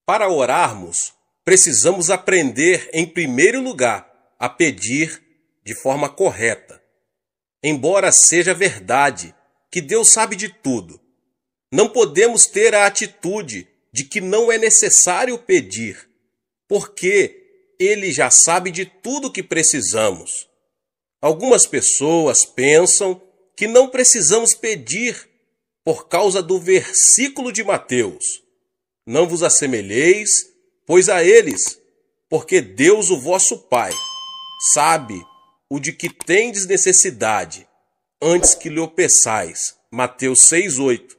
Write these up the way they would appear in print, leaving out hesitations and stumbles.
Para orarmos, precisamos aprender, em primeiro lugar, a pedir de forma correta. Embora seja verdade que Deus sabe de tudo, não podemos ter a atitude de que não é necessário pedir, porque Ele já sabe de tudo que precisamos. Algumas pessoas pensam que não precisamos pedir por causa do versículo de Mateus. Não vos assemelheis, pois a eles, porque Deus, o vosso Pai, sabe o de que tendes necessidade, antes que lhe o peçais. Mateus 6:8.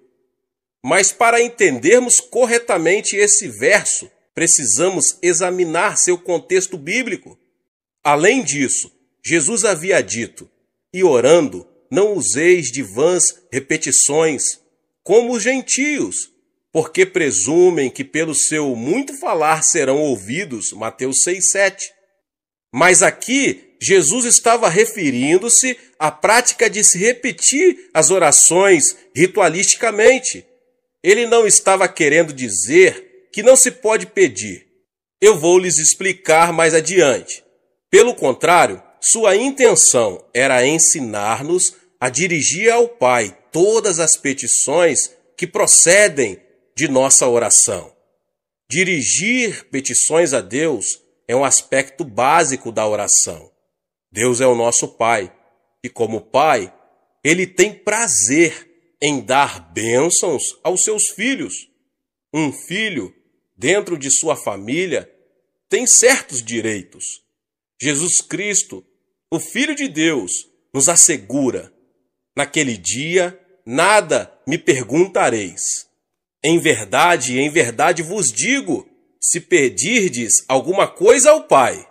Mas para entendermos corretamente esse verso, precisamos examinar seu contexto bíblico. Além disso, Jesus havia dito: e orando, não useis de vãs repetições, como os gentios, porque presumem que pelo seu muito falar serão ouvidos. Mateus 6:7. Mas aqui, Jesus estava referindo-se à prática de se repetir as orações ritualisticamente. Ele não estava querendo dizer que não se pode pedir. Eu vou lhes explicar mais adiante. Pelo contrário, sua intenção era ensinar-nos a dirigir ao Pai todas as petições que procedem de nossa oração. Dirigir petições a Deus é um aspecto básico da oração. Deus é o nosso Pai, e como Pai, Ele tem prazer em dar bênçãos aos seus filhos. Um filho, dentro de sua família, tem certos direitos. Jesus Cristo, o Filho de Deus, nos assegura: naquele dia, nada me perguntareis. Em verdade vos digo, se pedirdes alguma coisa ao Pai,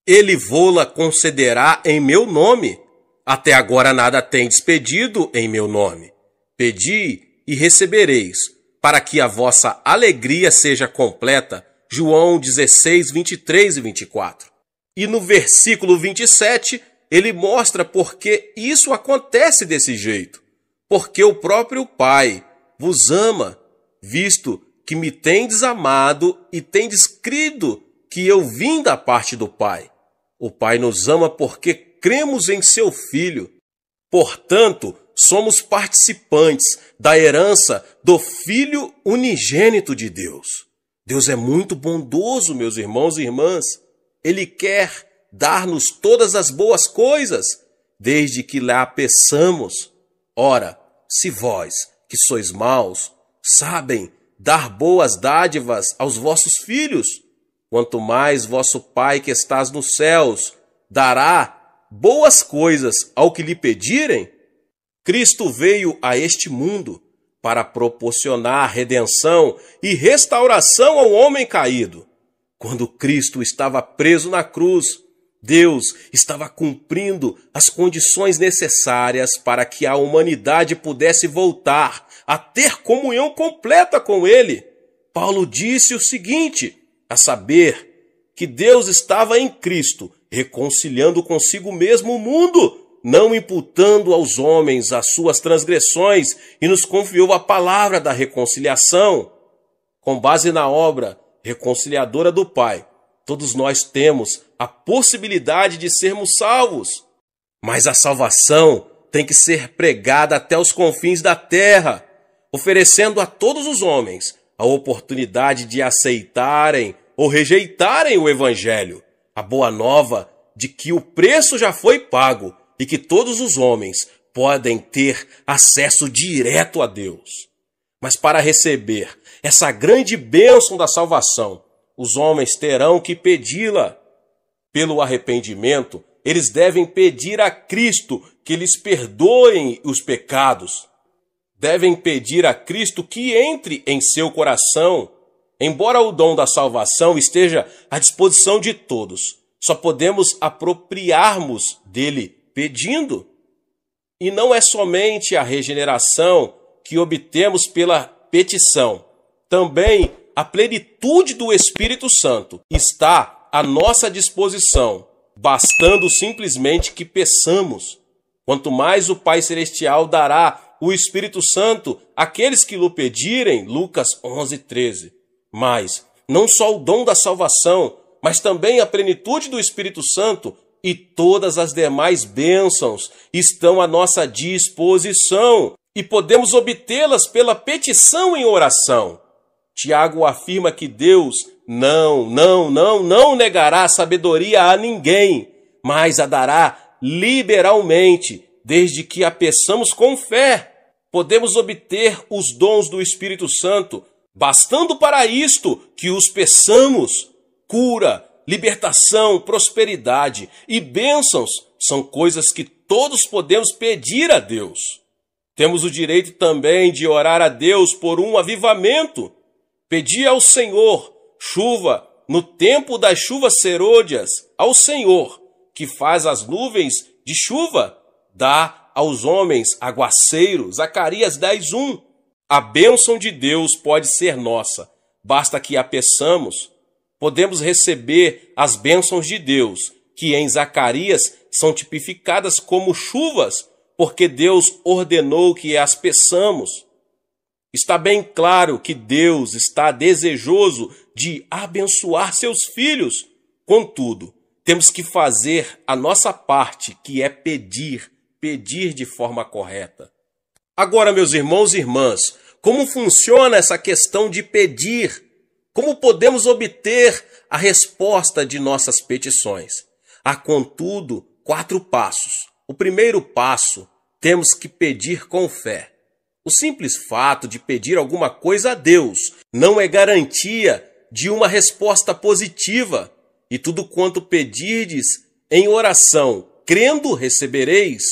Ele vô-la concederá em meu nome. Até agora nada tendes pedido em meu nome. Pedi e recebereis, para que a vossa alegria seja completa. João 16, 23 e 24. E no versículo 27, ele mostra por que isso acontece desse jeito. Porque o próprio Pai vos ama, visto que me tendes amado e tendes crido que eu vim da parte do Pai. O Pai nos ama porque cremos em seu Filho. Portanto, somos participantes da herança do Filho unigênito de Deus. Deus é muito bondoso, meus irmãos e irmãs. Ele quer dar-nos todas as boas coisas, desde que lá peçamos. Ora, se vós, que sois maus, sabem dar boas dádivas aos vossos filhos, quanto mais vosso Pai que estás nos céus dará boas coisas ao que lhe pedirem. Cristo veio a este mundo para proporcionar redenção e restauração ao homem caído. Quando Cristo estava preso na cruz, Deus estava cumprindo as condições necessárias para que a humanidade pudesse voltar a ter comunhão completa com Ele. Paulo disse o seguinte, a saber, que Deus estava em Cristo, reconciliando consigo mesmo o mundo, não imputando aos homens as suas transgressões, e nos confiou a palavra da reconciliação. Com base na obra reconciliadora do Pai, todos nós temos a possibilidade de sermos salvos. Mas a salvação tem que ser pregada até os confins da terra, oferecendo a todos os homens a oportunidade de aceitarem ou rejeitarem o Evangelho, a boa nova de que o preço já foi pago e que todos os homens podem ter acesso direto a Deus. Mas para receber essa grande bênção da salvação, os homens terão que pedi-la. Pelo arrependimento, eles devem pedir a Cristo que lhes perdoem os pecados. Devem pedir a Cristo que entre em seu coração. Embora o dom da salvação esteja à disposição de todos, só podemos apropriarmos dele pedindo. E não é somente a regeneração que obtemos pela petição. Também a plenitude do Espírito Santo está à nossa disposição, bastando simplesmente que peçamos. Quanto mais o Pai Celestial dará o Espírito Santo àqueles que lhe pedirem, Lucas 11:13. Mas não só o dom da salvação, mas também a plenitude do Espírito Santo e todas as demais bênçãos estão à nossa disposição e podemos obtê-las pela petição em oração. Tiago afirma que Deus não negará a sabedoria a ninguém, mas a dará liberalmente, desde que a peçamos com fé. Podemos obter os dons do Espírito Santo, bastando para isto que os peçamos. Cura, libertação, prosperidade e bênçãos são coisas que todos podemos pedir a Deus. Temos o direito também de orar a Deus por um avivamento. Pedir ao Senhor chuva no tempo das chuvas serôdias, ao Senhor, que faz as nuvens de chuva, dá aos homens aguaceiro. Zacarias 10:1. A bênção de Deus pode ser nossa, basta que a peçamos. Podemos receber as bênçãos de Deus, que em Zacarias são tipificadas como chuvas, porque Deus ordenou que as peçamos. Está bem claro que Deus está desejoso de abençoar seus filhos. Contudo, temos que fazer a nossa parte, que é pedir de forma correta. Agora, meus irmãos e irmãs, como funciona essa questão de pedir? Como podemos obter a resposta de nossas petições? Há, contudo, 4 passos. O primeiro passo, temos que pedir com fé. O simples fato de pedir alguma coisa a Deus não é garantia de uma resposta positiva. E tudo quanto pedirdes em oração, crendo, recebereis.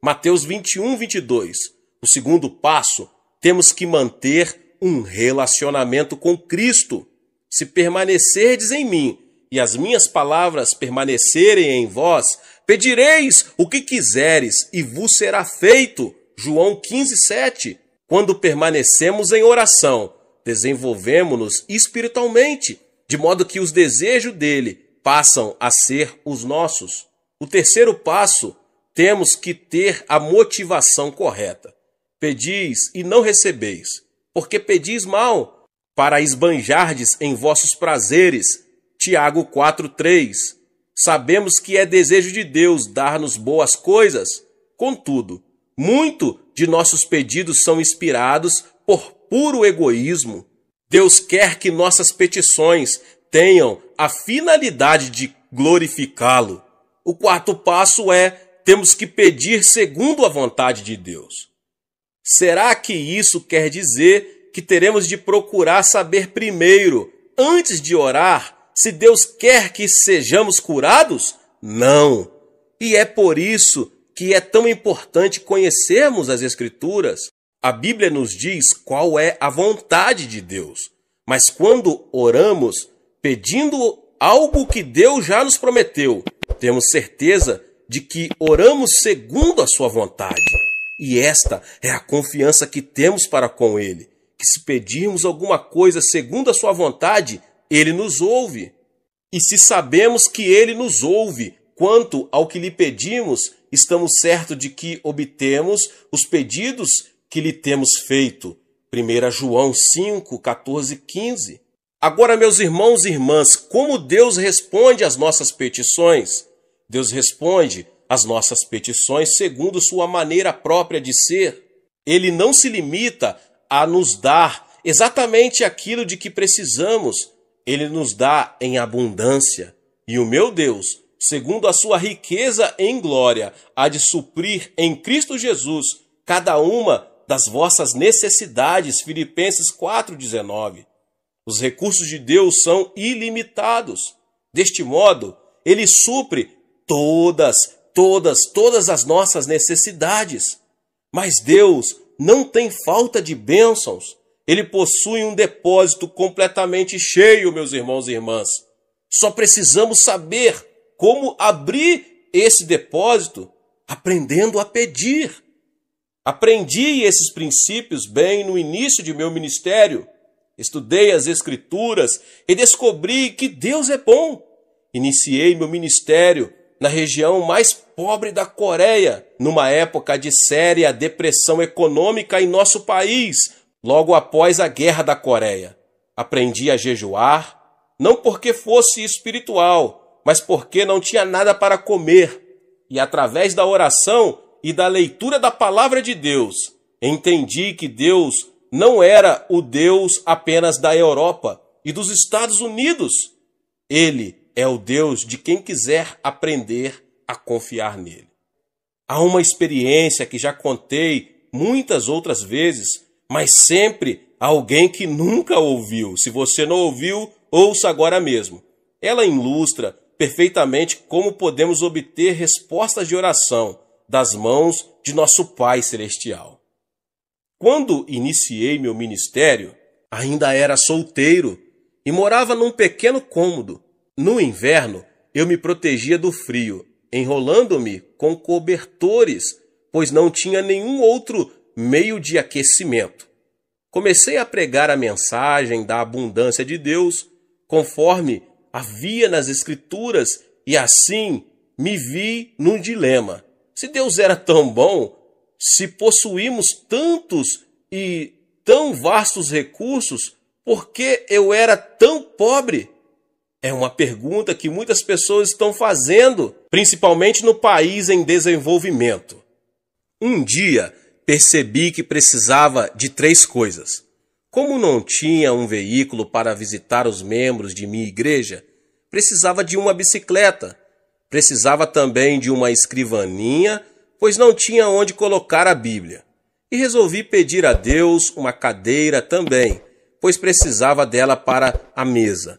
Mateus 21:22. O segundo passo, temos que manter um relacionamento com Cristo. Se permanecerdes em mim e as minhas palavras permanecerem em vós, pedireis o que quiseres e vos será feito. João 15:7. Quando permanecemos em oração, desenvolvemos-nos espiritualmente, de modo que os desejos dele passam a ser os nossos. O terceiro passo, temos que ter a motivação correta. Pedis e não recebeis, porque pedis mal, para esbanjardes em vossos prazeres. Tiago 4:3. Sabemos que é desejo de Deus dar-nos boas coisas. Contudo, muito de nossos pedidos são inspirados por puro egoísmo. Deus quer que nossas petições tenham a finalidade de glorificá-lo. O quarto passo é, temos que pedir segundo a vontade de Deus. Será que isso quer dizer que teremos de procurar saber primeiro, antes de orar, se Deus quer que sejamos curados? Não. E é por isso que é tão importante conhecermos as Escrituras. A Bíblia nos diz qual é a vontade de Deus. Mas quando oramos, pedindo algo que Deus já nos prometeu, temos certeza de que oramos segundo a sua vontade. E esta é a confiança que temos para com Ele, que se pedirmos alguma coisa segundo a sua vontade, Ele nos ouve. E se sabemos que Ele nos ouve quanto ao que lhe pedimos, estamos certos de que obtemos os pedidos que lhe temos feito. 1 João 5, 14, 15. Agora, meus irmãos e irmãs, como Deus responde às nossas petições? Deus responde às nossas petições segundo sua maneira própria de ser. Ele não se limita a nos dar exatamente aquilo de que precisamos. Ele nos dá em abundância. E o meu Deus, segundo a sua riqueza em glória, há de suprir em Cristo Jesus cada uma das vossas necessidades. Filipenses 4,19. Os recursos de Deus são ilimitados. Deste modo, Ele supre todas as nossas necessidades. Mas Deus não tem falta de bênçãos. Ele possui um depósito completamente cheio, meus irmãos e irmãs. Só precisamos saber como abrir esse depósito, aprendendo a pedir. Aprendi esses princípios bem no início de meu ministério. Estudei as Escrituras e descobri que Deus é bom. Iniciei meu ministério na região mais pobre da Coreia, numa época de séria depressão econômica em nosso país, logo após a Guerra da Coreia. Aprendi a jejuar, não porque fosse espiritual, mas porque não tinha nada para comer. E através da oração e da leitura da palavra de Deus, entendi que Deus não era o Deus apenas da Europa e dos Estados Unidos. Ele é o Deus de quem quiser aprender a confiar nele. Há uma experiência que já contei muitas outras vezes, mas sempre alguém que nunca ouviu. Se você não ouviu, ouça agora mesmo. Ela ilustra perfeitamente como podemos obter respostas de oração das mãos de nosso Pai Celestial. Quando iniciei meu ministério, ainda era solteiro e morava num pequeno cômodo. No inverno, eu me protegia do frio, enrolando-me com cobertores, pois não tinha nenhum outro meio de aquecimento. Comecei a pregar a mensagem da abundância de Deus, conforme havia nas Escrituras, e assim me vi num dilema. Se Deus era tão bom, se possuímos tantos e tão vastos recursos, por que eu era tão pobre? É uma pergunta que muitas pessoas estão fazendo, principalmente no país em desenvolvimento. Um dia, percebi que precisava de 3 coisas. Como não tinha um veículo para visitar os membros de minha igreja, precisava de uma bicicleta. Precisava também de uma escrivaninha, pois não tinha onde colocar a Bíblia. E resolvi pedir a Deus uma cadeira também, pois precisava dela para a mesa.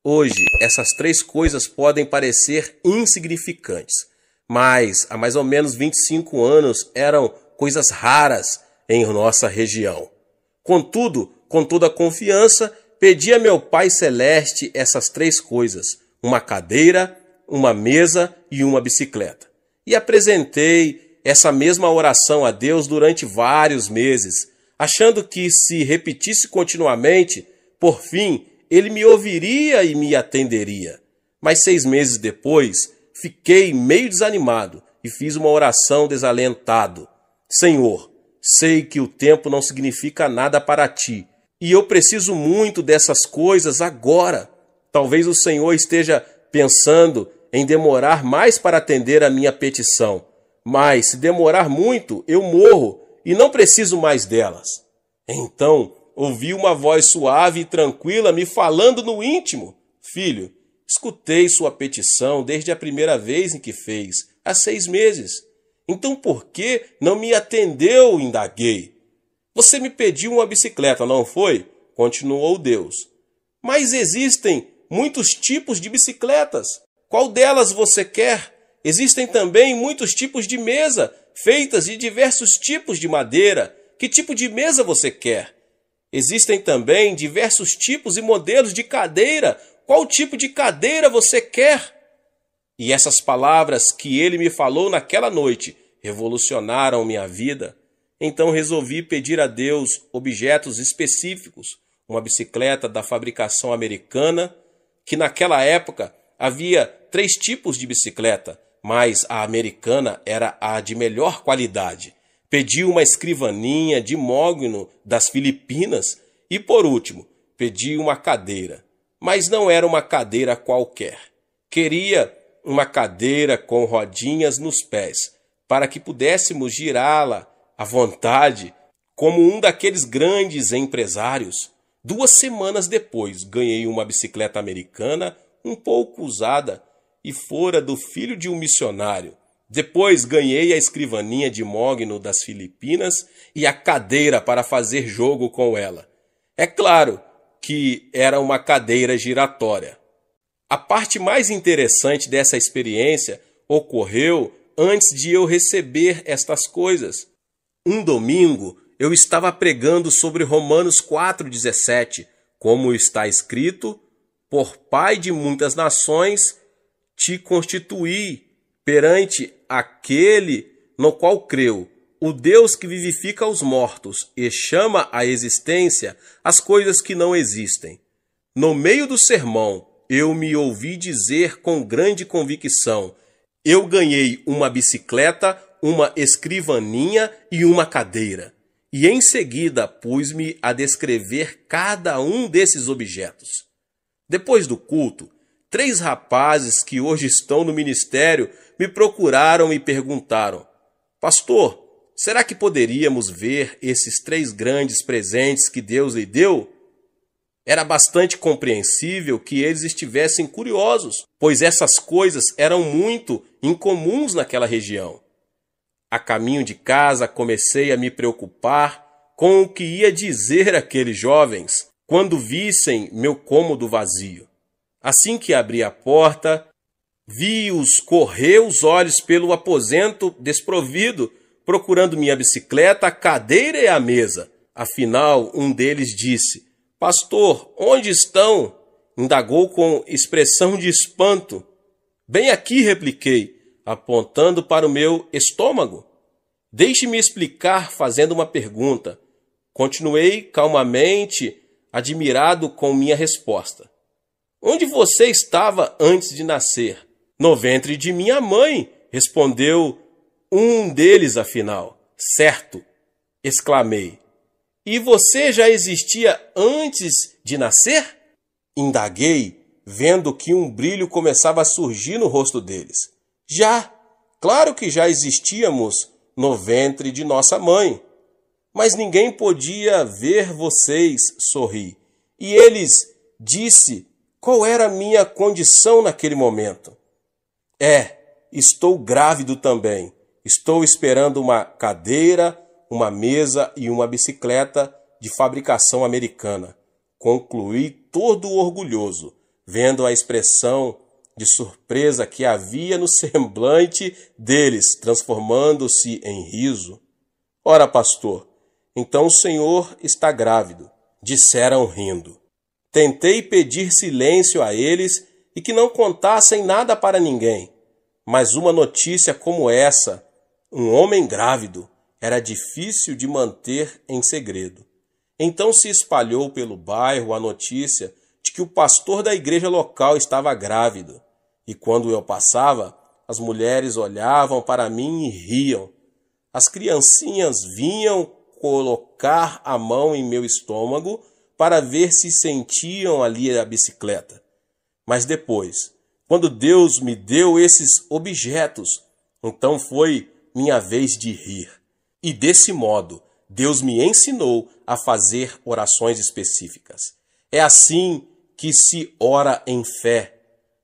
Hoje, essas 3 coisas podem parecer insignificantes, mas há mais ou menos 25 anos eram coisas raras em nossa região. Contudo, com toda confiança, pedi a meu Pai Celeste essas 3 coisas, uma cadeira, uma mesa e uma bicicleta. E apresentei essa mesma oração a Deus durante vários meses, achando que se repetisse continuamente, por fim, Ele me ouviria e me atenderia. Mas 6 meses depois, fiquei meio desanimado e fiz uma oração desalentado. Senhor, sei que o tempo não significa nada para ti, e eu preciso muito dessas coisas agora. Talvez o Senhor esteja pensando em demorar mais para atender a minha petição, mas se demorar muito, eu morro e não preciso mais delas. Então, ouvi uma voz suave e tranquila me falando no íntimo. Filho, escutei sua petição desde a primeira vez em que fez, há 6 meses. Então por que não me atendeu? Indaguei. Você me pediu uma bicicleta, não foi? Continuou Deus. Mas existem muitos tipos de bicicletas. Qual delas você quer? Existem também muitos tipos de mesa, feitas de diversos tipos de madeira. Que tipo de mesa você quer? Existem também diversos tipos e modelos de cadeira. Qual tipo de cadeira você quer? E essas palavras que ele me falou naquela noite revolucionaram minha vida. Então resolvi pedir a Deus objetos específicos, uma bicicleta da fabricação americana, que naquela época havia 3 tipos de bicicleta, mas a americana era a de melhor qualidade. Pedi uma escrivaninha de mogno das Filipinas e, por último, pedi uma cadeira. Mas não era uma cadeira qualquer. Queria uma cadeira com rodinhas nos pés, para que pudéssemos girá-la à vontade, como um daqueles grandes empresários. 2 semanas depois, ganhei uma bicicleta americana, um pouco usada, e fora do filho de um missionário. Depois ganhei a escrivaninha de mogno das Filipinas e a cadeira para fazer jogo com ela. É claro que era uma cadeira giratória. A parte mais interessante dessa experiência ocorreu antes de eu receber estas coisas. Um domingo eu estava pregando sobre Romanos 4,17, como está escrito: por pai de muitas nações te constituí perante aquele no qual creu, o Deus que vivifica os mortos e chama à existência as coisas que não existem. No meio do sermão, eu me ouvi dizer com grande convicção: eu ganhei uma bicicleta, uma escrivaninha e uma cadeira. E em seguida pus-me a descrever cada um desses objetos. Depois do culto, 3 rapazes que hoje estão no ministério me procuraram e perguntaram: Pastor, será que poderíamos ver esses 3 grandes presentes que Deus lhe deu? Era bastante compreensível que eles estivessem curiosos, pois essas coisas eram muito incomuns naquela região. A caminho de casa, comecei a me preocupar com o que ia dizer aqueles jovens quando vissem meu cômodo vazio. Assim que abri a porta, vi-os correr os olhos pelo aposento desprovido, procurando minha bicicleta, a cadeira e a mesa. Afinal, um deles disse: Pastor, onde estão? Indagou com expressão de espanto. Bem aqui, repliquei, apontando para o meu estômago. Deixe-me explicar fazendo uma pergunta. Continuei calmamente, admirado com minha resposta. Onde você estava antes de nascer? No ventre de minha mãe, respondeu um deles afinal. Certo, exclamei. E você já existia antes de nascer? Indaguei, vendo que um brilho começava a surgir no rosto deles. Já, claro que já existíamos no ventre de nossa mãe. Mas ninguém podia ver vocês, sorri. E eles disse qual era a minha condição naquele momento. Estou grávido também. Estou esperando uma cadeira, uma mesa e uma bicicleta de fabricação americana. Concluí todo orgulhoso, vendo a expressão de surpresa que havia no semblante deles, transformando-se em riso. Ora, pastor, então o senhor está grávido, disseram rindo. Tentei pedir silêncio a eles e que não contassem nada para ninguém, mas uma notícia como essa, um homem grávido, era difícil de manter em segredo. Então se espalhou pelo bairro a notícia de que o pastor da igreja local estava grávido. E quando eu passava, as mulheres olhavam para mim e riam. As criancinhas vinham colocar a mão em meu estômago para ver se sentiam ali a bicicleta. Mas depois, quando Deus me deu esses objetos, então foi minha vez de rir. E desse modo, Deus me ensinou a fazer orações específicas. É assim que se ora em fé.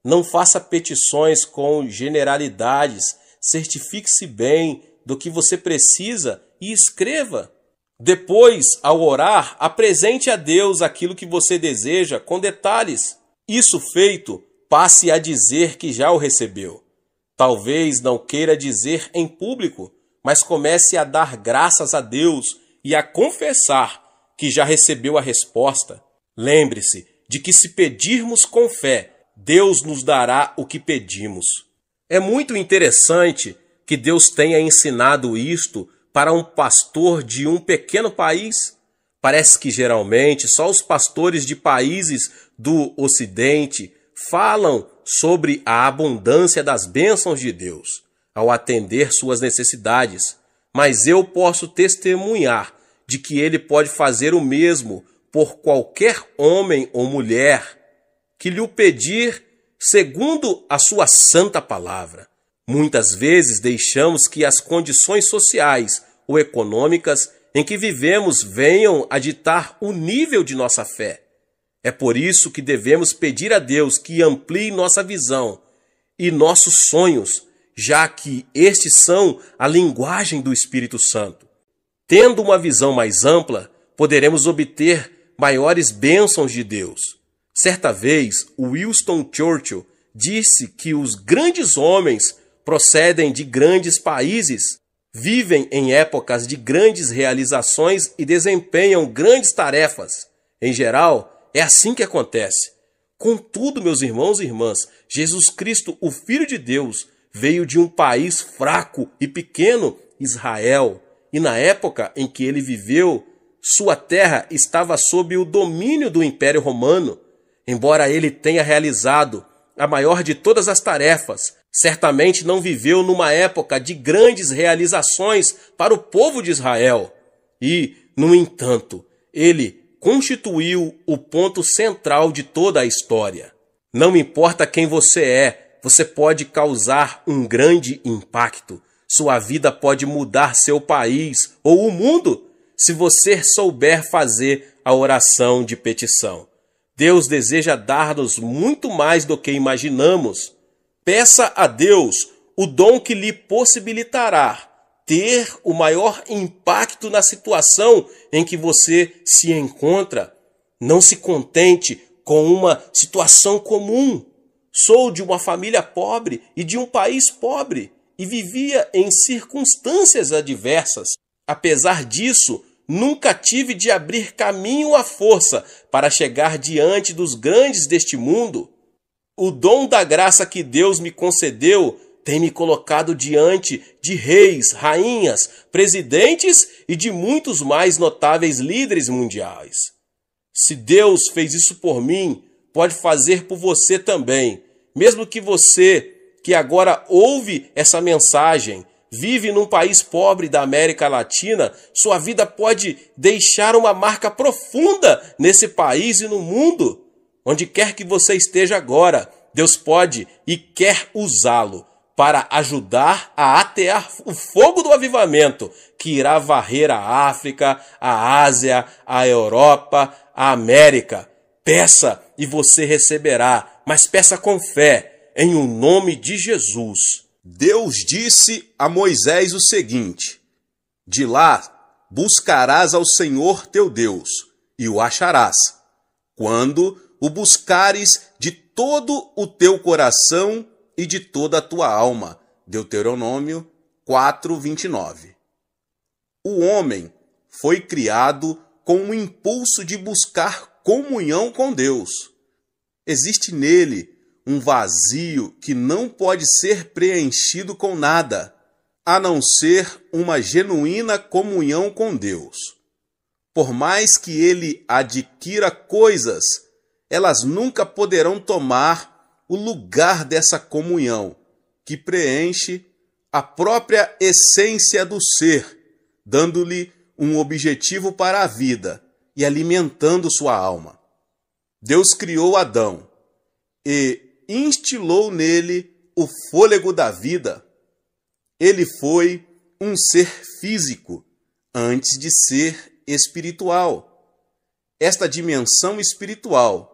Não faça petições com generalidades. Certifique-se bem do que você precisa e escreva. Depois, ao orar, apresente a Deus aquilo que você deseja com detalhes. Isso feito, passe a dizer que já o recebeu. Talvez não queira dizer em público, mas comece a dar graças a Deus e a confessar que já recebeu a resposta. Lembre-se de que se pedirmos com fé, Deus nos dará o que pedimos. É muito interessante que Deus tenha ensinado isto para um pastor de um pequeno país. Parece que geralmente só os pastores de países do Ocidente falam sobre a abundância das bênçãos de Deus ao atender suas necessidades, mas eu posso testemunhar de que Ele pode fazer o mesmo por qualquer homem ou mulher que lhe o pedir segundo a sua santa palavra. Muitas vezes deixamos que as condições sociais ou econômicas em que vivemos venham a ditar o nível de nossa fé. É por isso que devemos pedir a Deus que amplie nossa visão e nossos sonhos, já que estes são a linguagem do Espírito Santo. Tendo uma visão mais ampla, poderemos obter maiores bênçãos de Deus. Certa vez, Winston Churchill disse que os grandes homens procedem de grandes países, vivem em épocas de grandes realizações e desempenham grandes tarefas. Em geral, é assim que acontece. Contudo, meus irmãos e irmãs, Jesus Cristo, o Filho de Deus, veio de um país fraco e pequeno, Israel, e na época em que ele viveu, sua terra estava sob o domínio do Império Romano. Embora ele tenha realizado a maior de todas as tarefas, certamente não viveu numa época de grandes realizações para o povo de Israel. E, no entanto, ele constituiu o ponto central de toda a história. Não importa quem você pode causar um grande impacto. Sua vida pode mudar seu país ou o mundo se você souber fazer a oração de petição. Deus deseja dar-nos muito mais do que imaginamos. Peça a Deus o dom que lhe possibilitará ter o maior impacto na situação em que você se encontra. Não se contente com uma situação comum. Sou de uma família pobre e de um país pobre e vivia em circunstâncias adversas. Apesar disso, nunca tive de abrir caminho à força para chegar diante dos grandes deste mundo. O dom da graça que Deus me concedeu tem me colocado diante de reis, rainhas, presidentes e de muitos mais notáveis líderes mundiais. Se Deus fez isso por mim, pode fazer por você também. Mesmo que você, que agora ouve essa mensagem, vive num país pobre da América Latina, sua vida pode deixar uma marca profunda nesse país e no mundo. Onde quer que você esteja agora, Deus pode e quer usá-lo para ajudar a atear o fogo do avivamento que irá varrer a África, a Ásia, a Europa, a América. Peça e você receberá, mas peça com fé, em o nome de Jesus. Deus disse a Moisés o seguinte: de lá buscarás ao Senhor teu Deus, e o acharás, quando o buscares de todo o teu coração e de toda a tua alma. Deuteronômio 4:29. O homem foi criado com o impulso de buscar comunhão com Deus. Existe nele um vazio que não pode ser preenchido com nada, a não ser uma genuína comunhão com Deus. Por mais que ele adquira coisas, elas nunca poderão tomar o lugar dessa comunhão, que preenche a própria essência do ser, dando-lhe um objetivo para a vida e alimentando sua alma. Deus criou Adão e instilou nele o fôlego da vida. Ele foi um ser físico antes de ser espiritual. Esta dimensão espiritual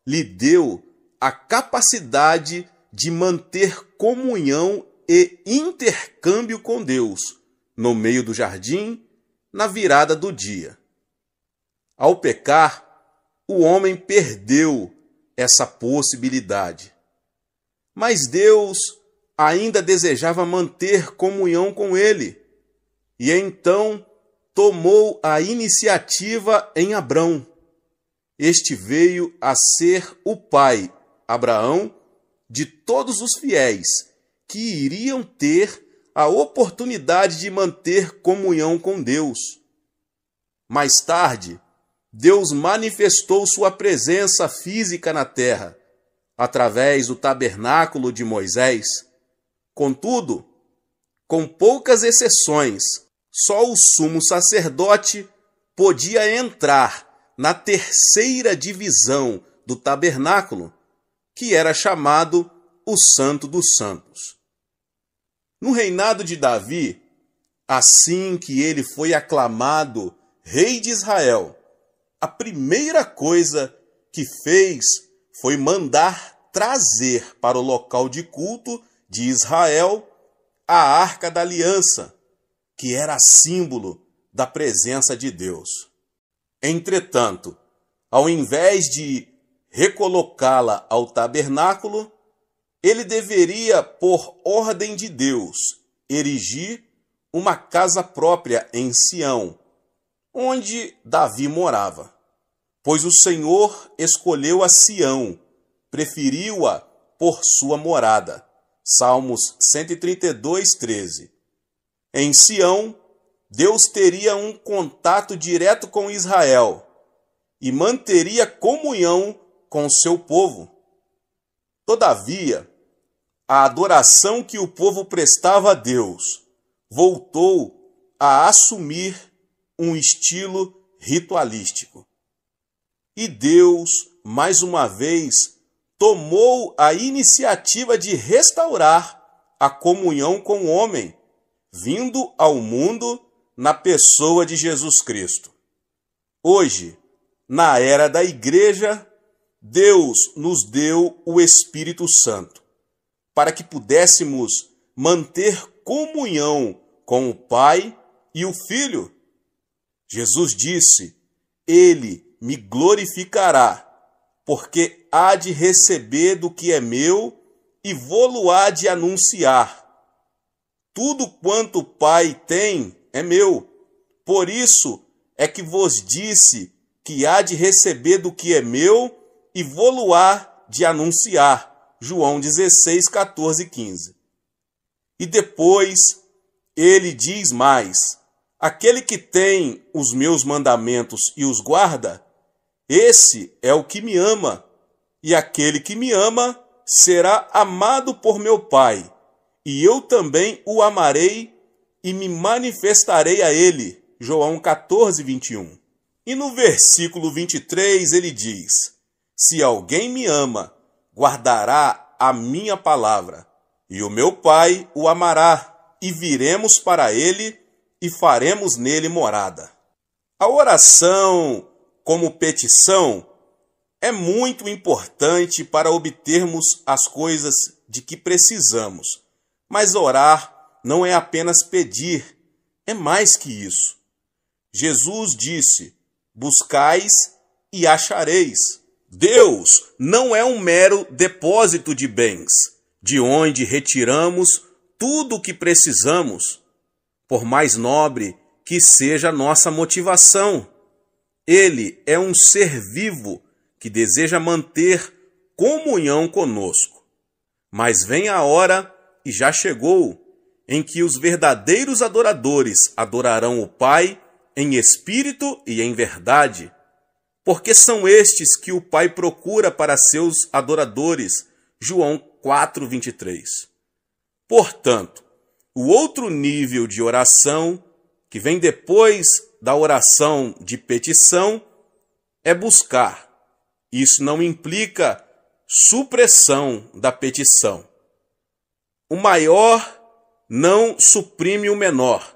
lhe deu a capacidade de manter comunhão e intercâmbio com Deus no meio do jardim, na virada do dia. Ao pecar, o homem perdeu essa possibilidade. Mas Deus ainda desejava manter comunhão com ele, e então tomou a iniciativa em Abrão. Este veio a ser o pai, Abraão, de todos os fiéis que iriam ter a oportunidade de manter comunhão com Deus. Mais tarde, Deus manifestou sua presença física na terra, através do tabernáculo de Moisés. Contudo, com poucas exceções, só o sumo sacerdote podia entrar na terceira divisão do tabernáculo, que era chamado o Santo dos Santos. No reinado de Davi, assim que ele foi aclamado rei de Israel, a primeira coisa que fez foi mandar trazer para o local de culto de Israel a Arca da Aliança, que era símbolo da presença de Deus. Entretanto, ao invés de recolocá-la ao tabernáculo, ele deveria, por ordem de Deus, erigir uma casa própria em Sião, onde Davi morava. Pois o Senhor escolheu a Sião, preferiu-a por sua morada. Salmos 132:13. Em Sião, Deus teria um contato direto com Israel e manteria comunhão com seu povo. Todavia, a adoração que o povo prestava a Deus voltou a assumir um estilo ritualístico. E Deus, mais uma vez, tomou a iniciativa de restaurar a comunhão com o homem, vindo ao mundo na pessoa de Jesus Cristo. Hoje, na era da Igreja, Deus nos deu o Espírito Santo, para que pudéssemos manter comunhão com o Pai e o Filho. Jesus disse: Ele me glorificará, porque há de receber do que é meu e vô-lo-á de anunciar. Tudo quanto o Pai tem é meu, por isso é que vos disse que há de receber do que é meu e vô-lo-á de anunciar. João 16, 14 e 15. E depois ele diz mais: aquele que tem os meus mandamentos e os guarda, esse é o que me ama, e aquele que me ama será amado por meu Pai, e eu também o amarei e me manifestarei a ele. João 14, 21. E no versículo 23 ele diz: se alguém me ama, guardará a minha palavra, e o meu Pai o amará, e viremos para ele e faremos nele morada. A oração como petição é muito importante para obtermos as coisas de que precisamos. Mas orar não é apenas pedir, é mais que isso. Jesus disse: buscais e achareis. Deus não é um mero depósito de bens, de onde retiramos tudo o que precisamos, por mais nobre que seja a nossa motivação. Ele é um ser vivo que deseja manter comunhão conosco. Mas vem a hora, e já chegou, em que os verdadeiros adoradores adorarão o Pai em espírito e em verdade, porque são estes que o Pai procura para seus adoradores. João 4, 23. Portanto, o outro nível de oração, que vem depois da oração de petição, é buscar. Isso não implica supressão da petição. O maior não suprime o menor,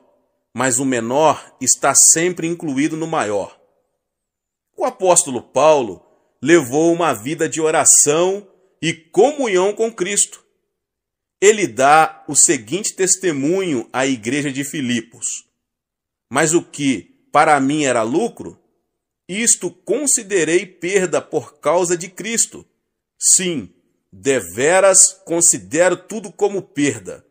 mas o menor está sempre incluído no maior. O apóstolo Paulo levou uma vida de oração e comunhão com Cristo. Ele dá o seguinte testemunho à igreja de Filipos: mas o que para mim era lucro, isto considerei perda por causa de Cristo. Sim, deveras considero tudo como perda,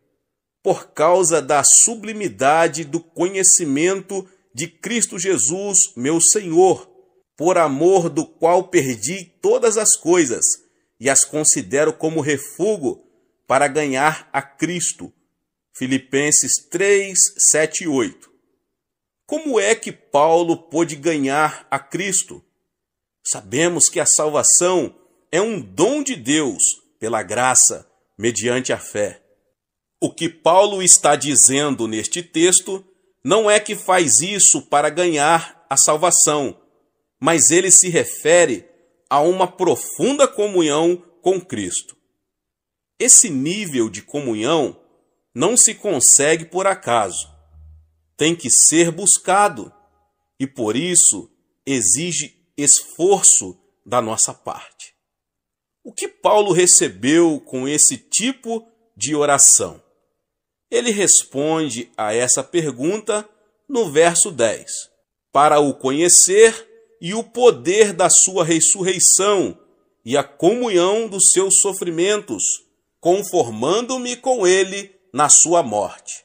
por causa da sublimidade do conhecimento de Cristo Jesus, meu Senhor, por amor do qual perdi todas as coisas e as considero como refúgio para ganhar a Cristo. Filipenses 3, 7 e 8. Como é que Paulo pôde ganhar a Cristo? Sabemos que a salvação é um dom de Deus, pela graça, mediante a fé. O que Paulo está dizendo neste texto não é que faz isso para ganhar a salvação, mas ele se refere a uma profunda comunhão com Cristo. Esse nível de comunhão não se consegue por acaso. Tem que ser buscado e, por isso, exige esforço da nossa parte. O que Paulo recebeu com esse tipo de oração? Ele responde a essa pergunta no verso 10. Para o conhecer e o poder da sua ressurreição e a comunhão dos seus sofrimentos, conformando-me com ele na sua morte.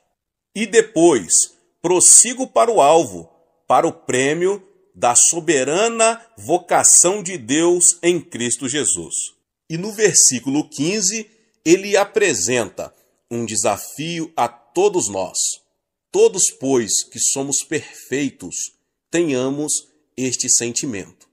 E depois prossigo para o alvo, para o prêmio da soberana vocação de Deus em Cristo Jesus. E no versículo 15, ele apresenta um desafio a todos nós. Todos, pois, que somos perfeitos, tenhamos este sentimento.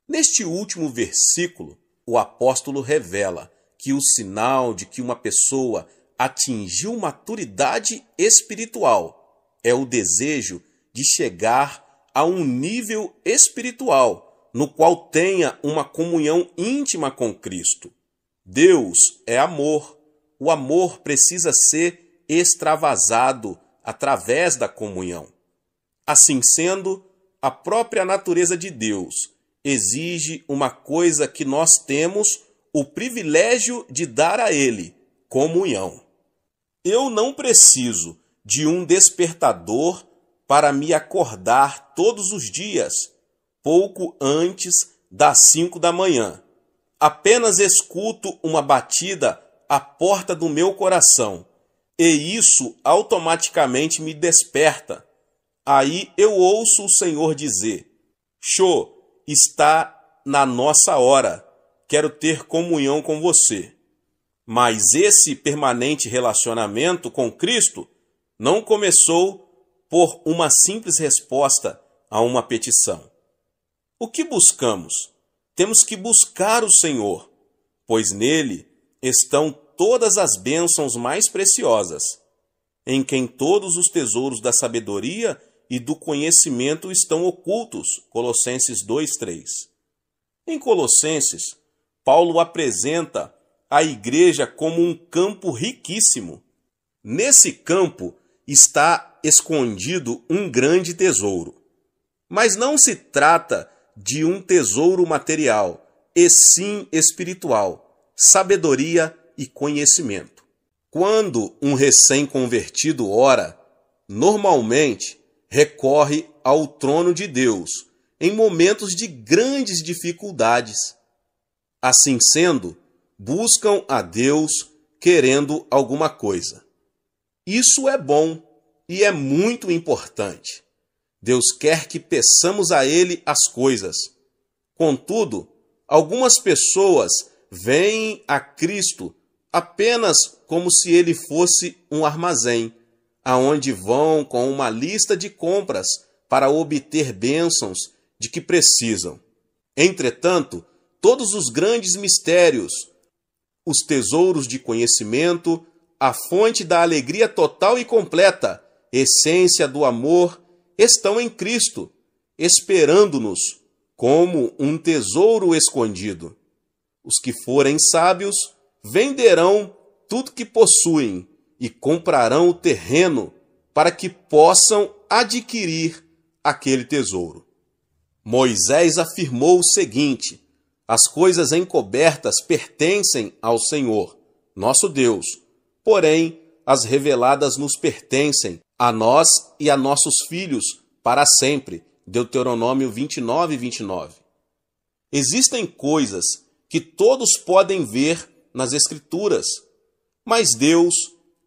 Neste último versículo, o apóstolo revela que o sinal de que uma pessoa atingiu maturidade espiritual é o desejo de chegar a um nível espiritual no qual tenha uma comunhão íntima com Cristo. Deus é amor. O amor precisa ser extravasado através da comunhão. Assim sendo, a própria natureza de Deus exige uma coisa que nós temos o privilégio de dar a Ele: comunhão. Eu não preciso de um despertador para me acordar todos os dias, pouco antes das 5 da manhã. Apenas escuto uma batida à porta do meu coração, e isso automaticamente me desperta. Aí eu ouço o Senhor dizer: Xô, está na nossa hora, quero ter comunhão com você. Mas esse permanente relacionamento com Cristo não começou por uma simples resposta a uma petição. O que buscamos? Temos que buscar o Senhor, pois nele estão todas as bênçãos mais preciosas, em quem todos os tesouros da sabedoria e do conhecimento estão ocultos. Colossenses 2:3. Em Colossenses, Paulo apresenta a igreja como um campo riquíssimo. Nesse campo está escondido um grande tesouro. Mas não se trata de um tesouro material, e sim espiritual, sabedoria e conhecimento. Quando um recém-convertido ora, normalmente recorre ao trono de Deus em momentos de grandes dificuldades. Assim sendo, buscam a Deus querendo alguma coisa. Isso é bom e é muito importante. Deus quer que peçamos a Ele as coisas. Contudo, algumas pessoas veem a Cristo apenas como se Ele fosse um armazém, aonde vão com uma lista de compras para obter bênçãos de que precisam. Entretanto, todos os grandes mistérios, os tesouros de conhecimento, a fonte da alegria total e completa, essência do amor, estão em Cristo, esperando-nos como um tesouro escondido. Os que forem sábios venderão tudo que possuem e comprarão o terreno para que possam adquirir aquele tesouro. Moisés afirmou o seguinte: as coisas encobertas pertencem ao Senhor, nosso Deus, porém as reveladas nos pertencem a nós e a nossos filhos para sempre. Deuteronômio 29:29. Existem coisas que todos podem ver nas Escrituras, mas Deus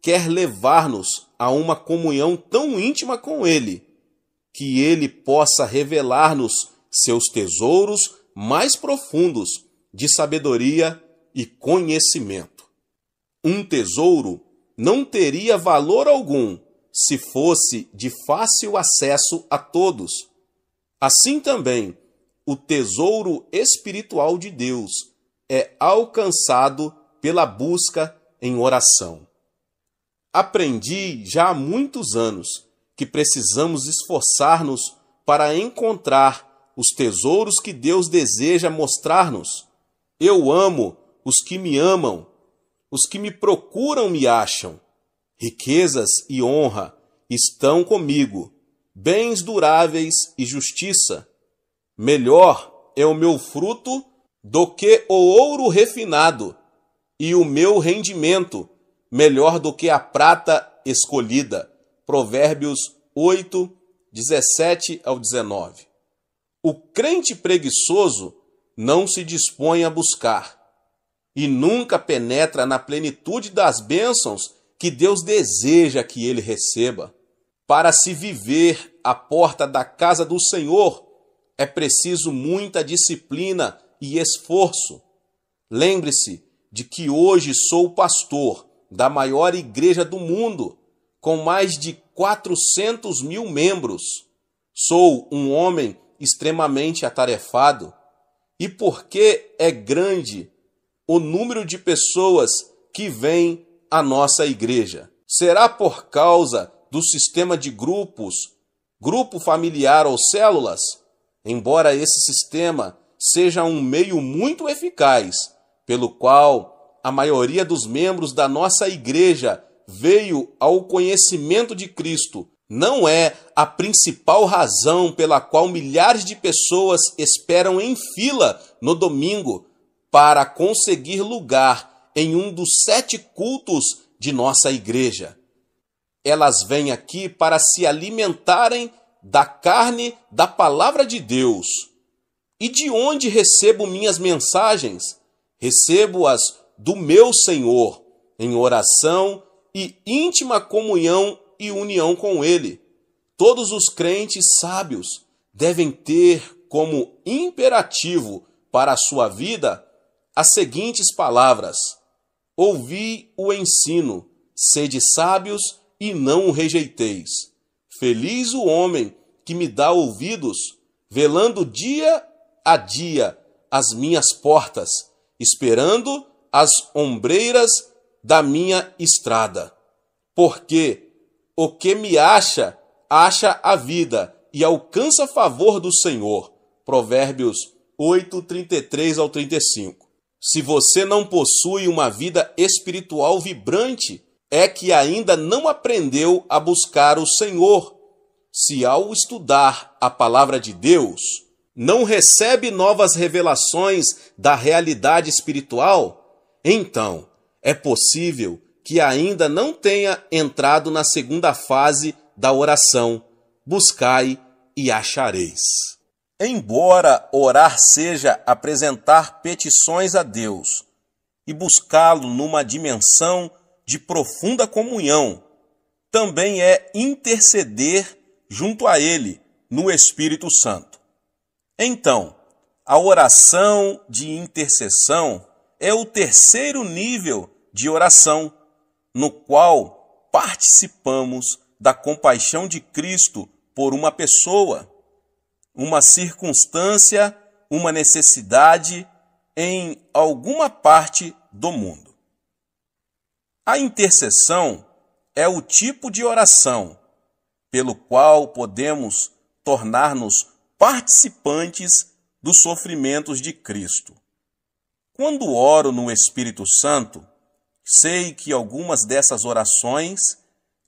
quer levar-nos a uma comunhão tão íntima com Ele, que Ele possa revelar-nos seus tesouros mais profundos de sabedoria e conhecimento. Um tesouro não teria valor algum se fosse de fácil acesso a todos. Assim também, o tesouro espiritual de Deus é alcançado pela busca em oração. Aprendi já há muitos anos que precisamos esforçar-nos para encontrar os tesouros que Deus deseja mostrar-nos. Eu amo os que me amam, os que me procuram me acham. Riquezas e honra estão comigo, bens duráveis e justiça. Melhor é o meu fruto do que o ouro refinado, e o meu rendimento melhor do que a prata escolhida. Provérbios 8, 17 ao 19. O crente preguiçoso não se dispõe a buscar e nunca penetra na plenitude das bênçãos que Deus deseja que ele receba. Para se viver à porta da casa do Senhor, é preciso muita disciplina e esforço. Lembre-se de que hoje sou pastor da maior igreja do mundo, com mais de 400 mil membros. Sou um homem extremamente atarefado. E porque é grande o número de pessoas que vêm à nossa igreja? Será por causa do sistema de grupos, grupo familiar ou células? Embora esse sistema seja um meio muito eficaz, pelo qual a maioria dos membros da nossa igreja veio ao conhecimento de Cristo, não é a principal razão pela qual milhares de pessoas esperam em fila no domingo para conseguir lugar em um dos 7 cultos de nossa igreja. Elas vêm aqui para se alimentarem da carne da palavra de Deus. E de onde recebo minhas mensagens? Recebo-as do meu Senhor, em oração e íntima comunhão e união com Ele. Todos os crentes sábios devem ter como imperativo para a sua vida as seguintes palavras: ouvi o ensino, sede sábios e não o rejeiteis. Feliz o homem que me dá ouvidos, velando dia a dia as minhas portas, esperando as ombreiras da minha estrada. Porque o que me acha, acha a vida e alcança favor do Senhor. Provérbios 8, 33 ao 35. Se você não possui uma vida espiritual vibrante, é que ainda não aprendeu a buscar o Senhor. Se ao estudar a palavra de Deus, não recebe novas revelações da realidade espiritual, então é possível que ainda não tenha entrado na segunda fase da oração: buscai e achareis. Embora orar seja apresentar petições a Deus e buscá-lo numa dimensão de profunda comunhão, também é interceder junto a Ele no Espírito Santo. Então, a oração de intercessão é o terceiro nível de oração, no qual participamos da compaixão de Cristo por uma pessoa, uma circunstância, uma necessidade em alguma parte do mundo. A intercessão é o tipo de oração pelo qual podemos tornar-nos participantes dos sofrimentos de Cristo. Quando oro no Espírito Santo, sei que algumas dessas orações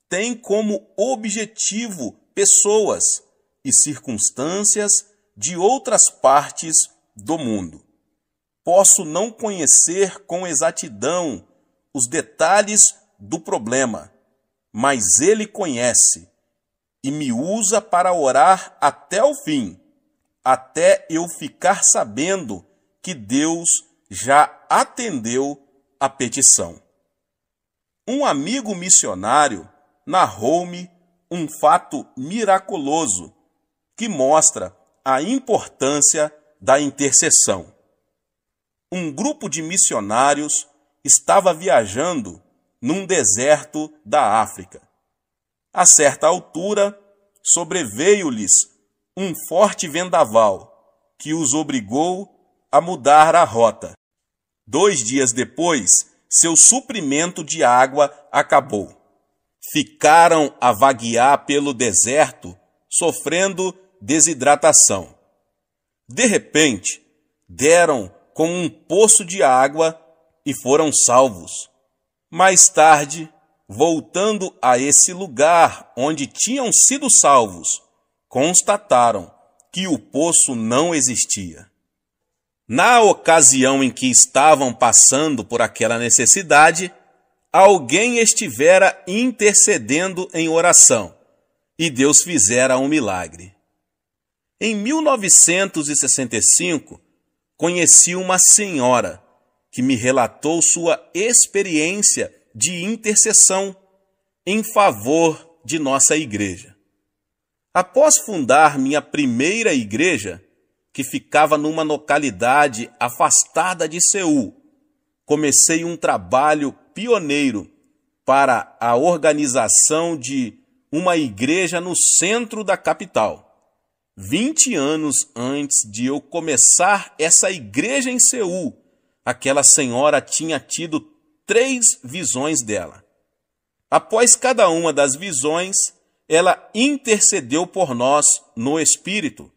têm como objetivo pessoas e circunstâncias de outras partes do mundo. Posso não conhecer com exatidão os detalhes do problema, mas Ele conhece e me usa para orar até o fim, até eu ficar sabendo que Deus já atendeu a petição. Um amigo missionário narrou-me um fato miraculoso que mostra a importância da intercessão. Um grupo de missionários estava viajando num deserto da África. A certa altura, sobreveio-lhes um forte vendaval que os obrigou a mudar a rota. 2 dias depois, seu suprimento de água acabou. Ficaram a vaguear pelo deserto, sofrendo desidratação. De repente, deram com um poço de água e foram salvos. Mais tarde, voltando a esse lugar onde tinham sido salvos, constataram que o poço não existia. Na ocasião em que estavam passando por aquela necessidade, alguém estivera intercedendo em oração e Deus fizera um milagre. Em 1965, conheci uma senhora que me relatou sua experiência de intercessão em favor de nossa igreja. Após fundar minha primeira igreja, que ficava numa localidade afastada de Seul, comecei um trabalho pioneiro para a organização de uma igreja no centro da capital. 20 anos antes de eu começar essa igreja em Seul, aquela senhora tinha tido 3 visões dela. Após cada uma das visões, ela intercedeu por nós no Espírito.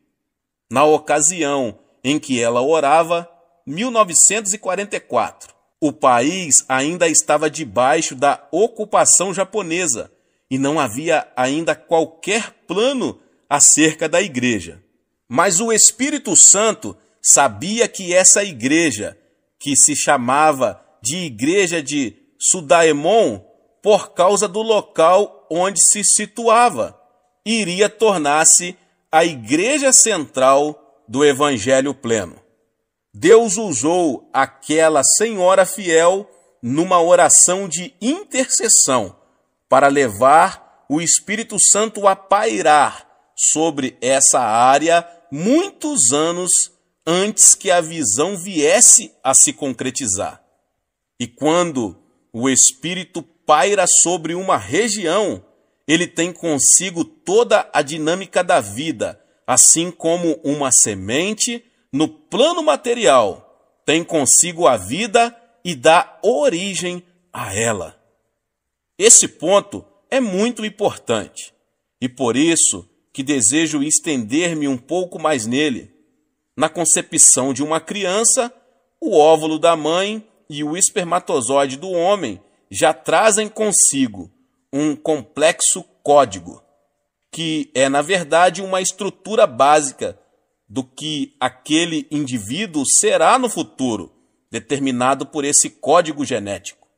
Na ocasião em que ela orava, 1944. O país ainda estava debaixo da ocupação japonesa e não havia ainda qualquer plano acerca da igreja. Mas o Espírito Santo sabia que essa igreja, que se chamava de Igreja de Sudaemon, por causa do local onde se situava, iria tornar-se a igreja central do Evangelho pleno. Deus usou aquela senhora fiel numa oração de intercessão para levar o Espírito Santo a pairar sobre essa área muitos anos antes que a visão viesse a se concretizar. E quando o Espírito paira sobre uma região, ele tem consigo toda a dinâmica da vida, assim como uma semente, no plano material, tem consigo a vida e dá origem a ela. Esse ponto é muito importante, e por isso que desejo estender-me um pouco mais nele. Na concepção de uma criança, o óvulo da mãe e o espermatozoide do homem já trazem consigo um complexo código, que é, na verdade, uma estrutura básica do que aquele indivíduo será no futuro, determinado por esse código genético.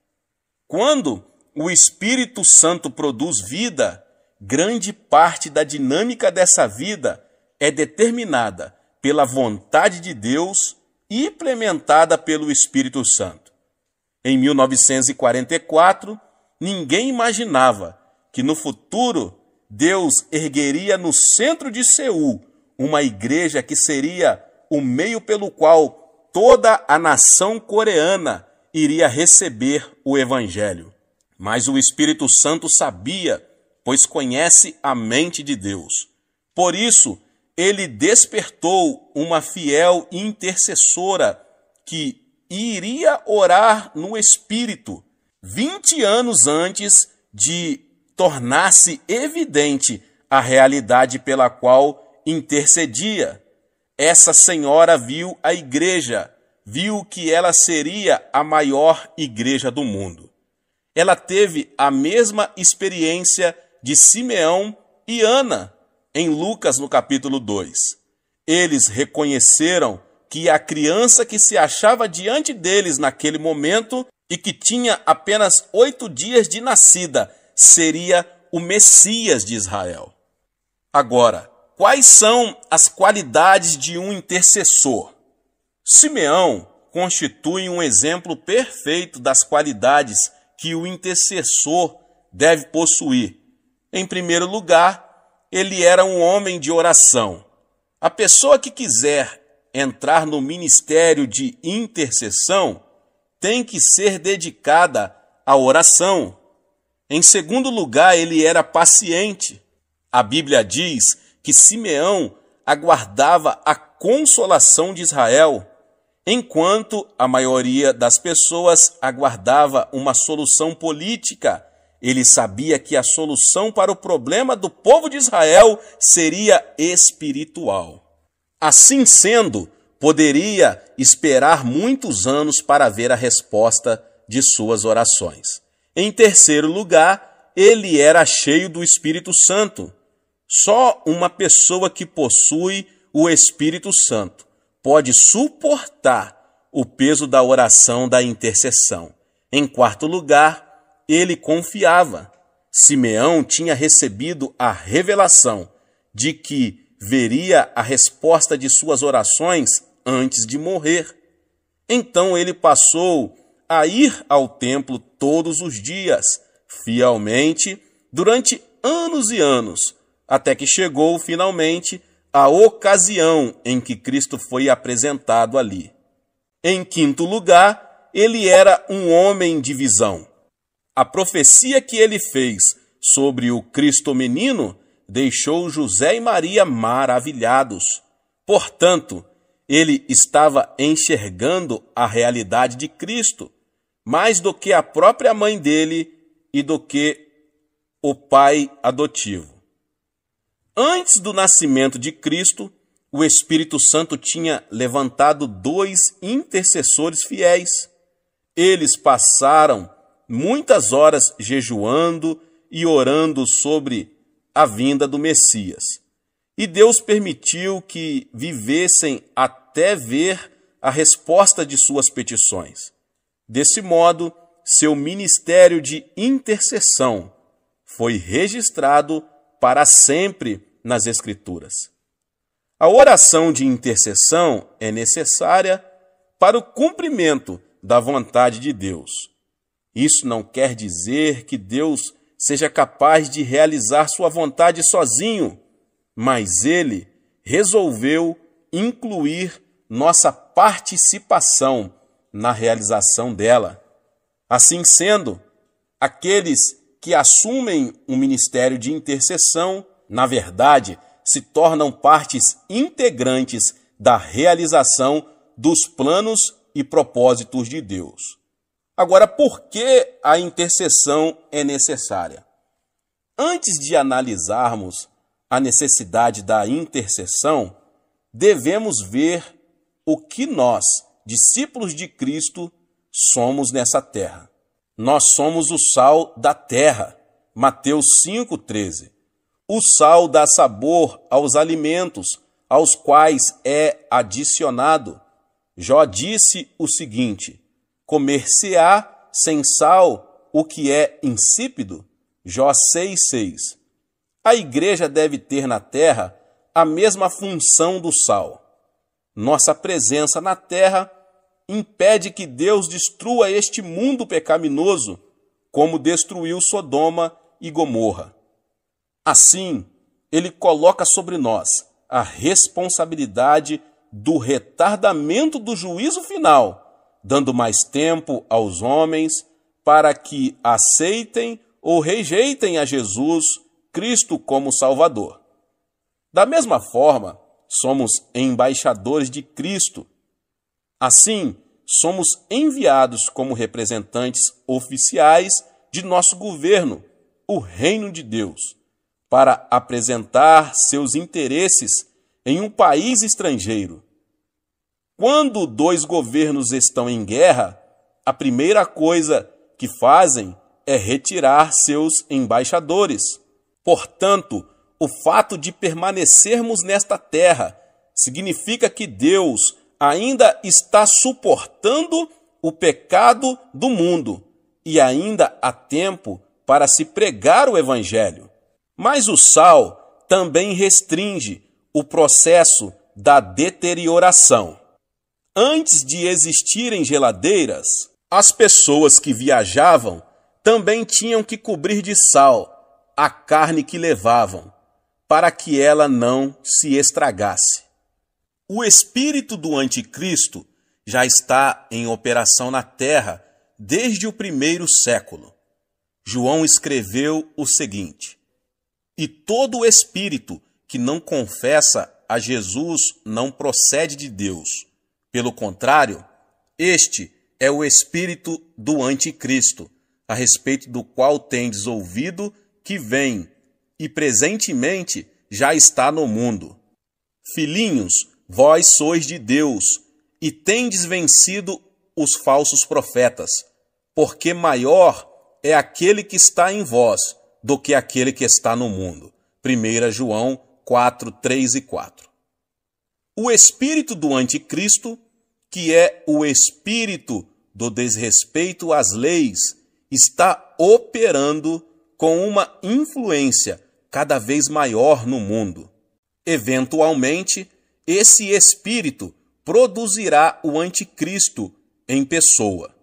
Quando o Espírito Santo produz vida, grande parte da dinâmica dessa vida é determinada pela vontade de Deus e implementada pelo Espírito Santo. Em 1944, ninguém imaginava que no futuro Deus ergueria no centro de Seul uma igreja que seria o meio pelo qual toda a nação coreana iria receber o Evangelho. Mas o Espírito Santo sabia, pois conhece a mente de Deus. Por isso, ele despertou uma fiel intercessora que iria orar no Espírito 20 anos antes de tornar-se evidente a realidade pela qual intercedia. Essa senhora viu a igreja, viu que ela seria a maior igreja do mundo. Ela teve a mesma experiência de Simeão e Ana, em Lucas, no capítulo 2. Eles reconheceram que a criança que se achava diante deles naquele momento e que tinha apenas 8 dias de nascida seria o Messias de Israel. Agora, quais são as qualidades de um intercessor? Simeão constitui um exemplo perfeito das qualidades que o intercessor deve possuir. Em primeiro lugar, ele era um homem de oração. A pessoa que quiser entrar no ministério de intercessão tem que ser dedicada à oração. Em segundo lugar, ele era paciente. A Bíblia diz que Simeão aguardava a consolação de Israel, enquanto a maioria das pessoas aguardava uma solução política. Ele sabia que a solução para o problema do povo de Israel seria espiritual. Assim sendo, poderia esperar muitos anos para ver a resposta de suas orações. Em terceiro lugar, ele era cheio do Espírito Santo. Só uma pessoa que possui o Espírito Santo pode suportar o peso da oração da intercessão. Em quarto lugar, ele confiava. Simeão tinha recebido a revelação de que veria a resposta de suas orações antes de morrer. Então ele passou a ir ao templo todos os dias, fielmente, durante anos e anos, até que chegou finalmente a ocasião em que Cristo foi apresentado ali. Em quinto lugar, ele era um homem de visão. A profecia que ele fez sobre o Cristo menino deixou José e Maria maravilhados. Portanto, ele estava enxergando a realidade de Cristo, mais do que a própria mãe dele e do que o pai adotivo. Antes do nascimento de Cristo, o Espírito Santo tinha levantado 2 intercessores fiéis. Eles passaram muitas horas jejuando e orando sobre a vinda do Messias. E Deus permitiu que vivessem até ver a resposta de suas petições. Desse modo, seu ministério de intercessão foi registrado para sempre nas Escrituras. A oração de intercessão é necessária para o cumprimento da vontade de Deus. Isso não quer dizer que Deus seja capaz de realizar sua vontade sozinho, mas Ele resolveu incluir nossa participação na realização dela. Assim sendo, aqueles que assumem o ministério de intercessão, na verdade, se tornam partes integrantes da realização dos planos e propósitos de Deus. Agora, por que a intercessão é necessária? Antes de analisarmos a necessidade da intercessão, devemos ver o que nós, discípulos de Cristo, somos nessa terra. Nós somos o sal da terra. Mateus 5,13. O sal dá sabor aos alimentos, aos quais é adicionado. Jó disse o seguinte: comer-se-á sem sal o que é insípido? Jó 6,6. A igreja deve ter na terra a mesma função do sal. Nossa presença na terra impede que Deus destrua este mundo pecaminoso, como destruiu Sodoma e Gomorra. Assim, Ele coloca sobre nós a responsabilidade do retardamento do juízo final, dando mais tempo aos homens para que aceitem ou rejeitem a Jesus Cristo como Salvador. Da mesma forma, somos embaixadores de Cristo. Assim, somos enviados como representantes oficiais de nosso governo, o Reino de Deus, para apresentar seus interesses em um país estrangeiro. Quando 2 governos estão em guerra, a primeira coisa que fazem é retirar seus embaixadores. Portanto, o fato de permanecermos nesta terra significa que Deus ainda está suportando o pecado do mundo e ainda há tempo para se pregar o Evangelho. Mas o sal também restringe o processo da deterioração. Antes de existirem geladeiras, as pessoas que viajavam também tinham que cobrir de sal a carne que levavam, para que ela não se estragasse. O espírito do anticristo já está em operação na terra desde o 1º século. João escreveu o seguinte: e todo espírito que não confessa a Jesus não procede de Deus. Pelo contrário, este é o espírito do anticristo, a respeito do qual tendes ouvido que vem e presentemente já está no mundo. Filhinhos, vós sois de Deus e tendes vencido os falsos profetas, porque maior é aquele que está em vós do que aquele que está no mundo. 1 João 4, 3 e 4. O espírito do anticristo, que é o espírito do desrespeito às leis, está operando com uma influência cada vez maior no mundo. Eventualmente, esse espírito produzirá o anticristo em pessoa.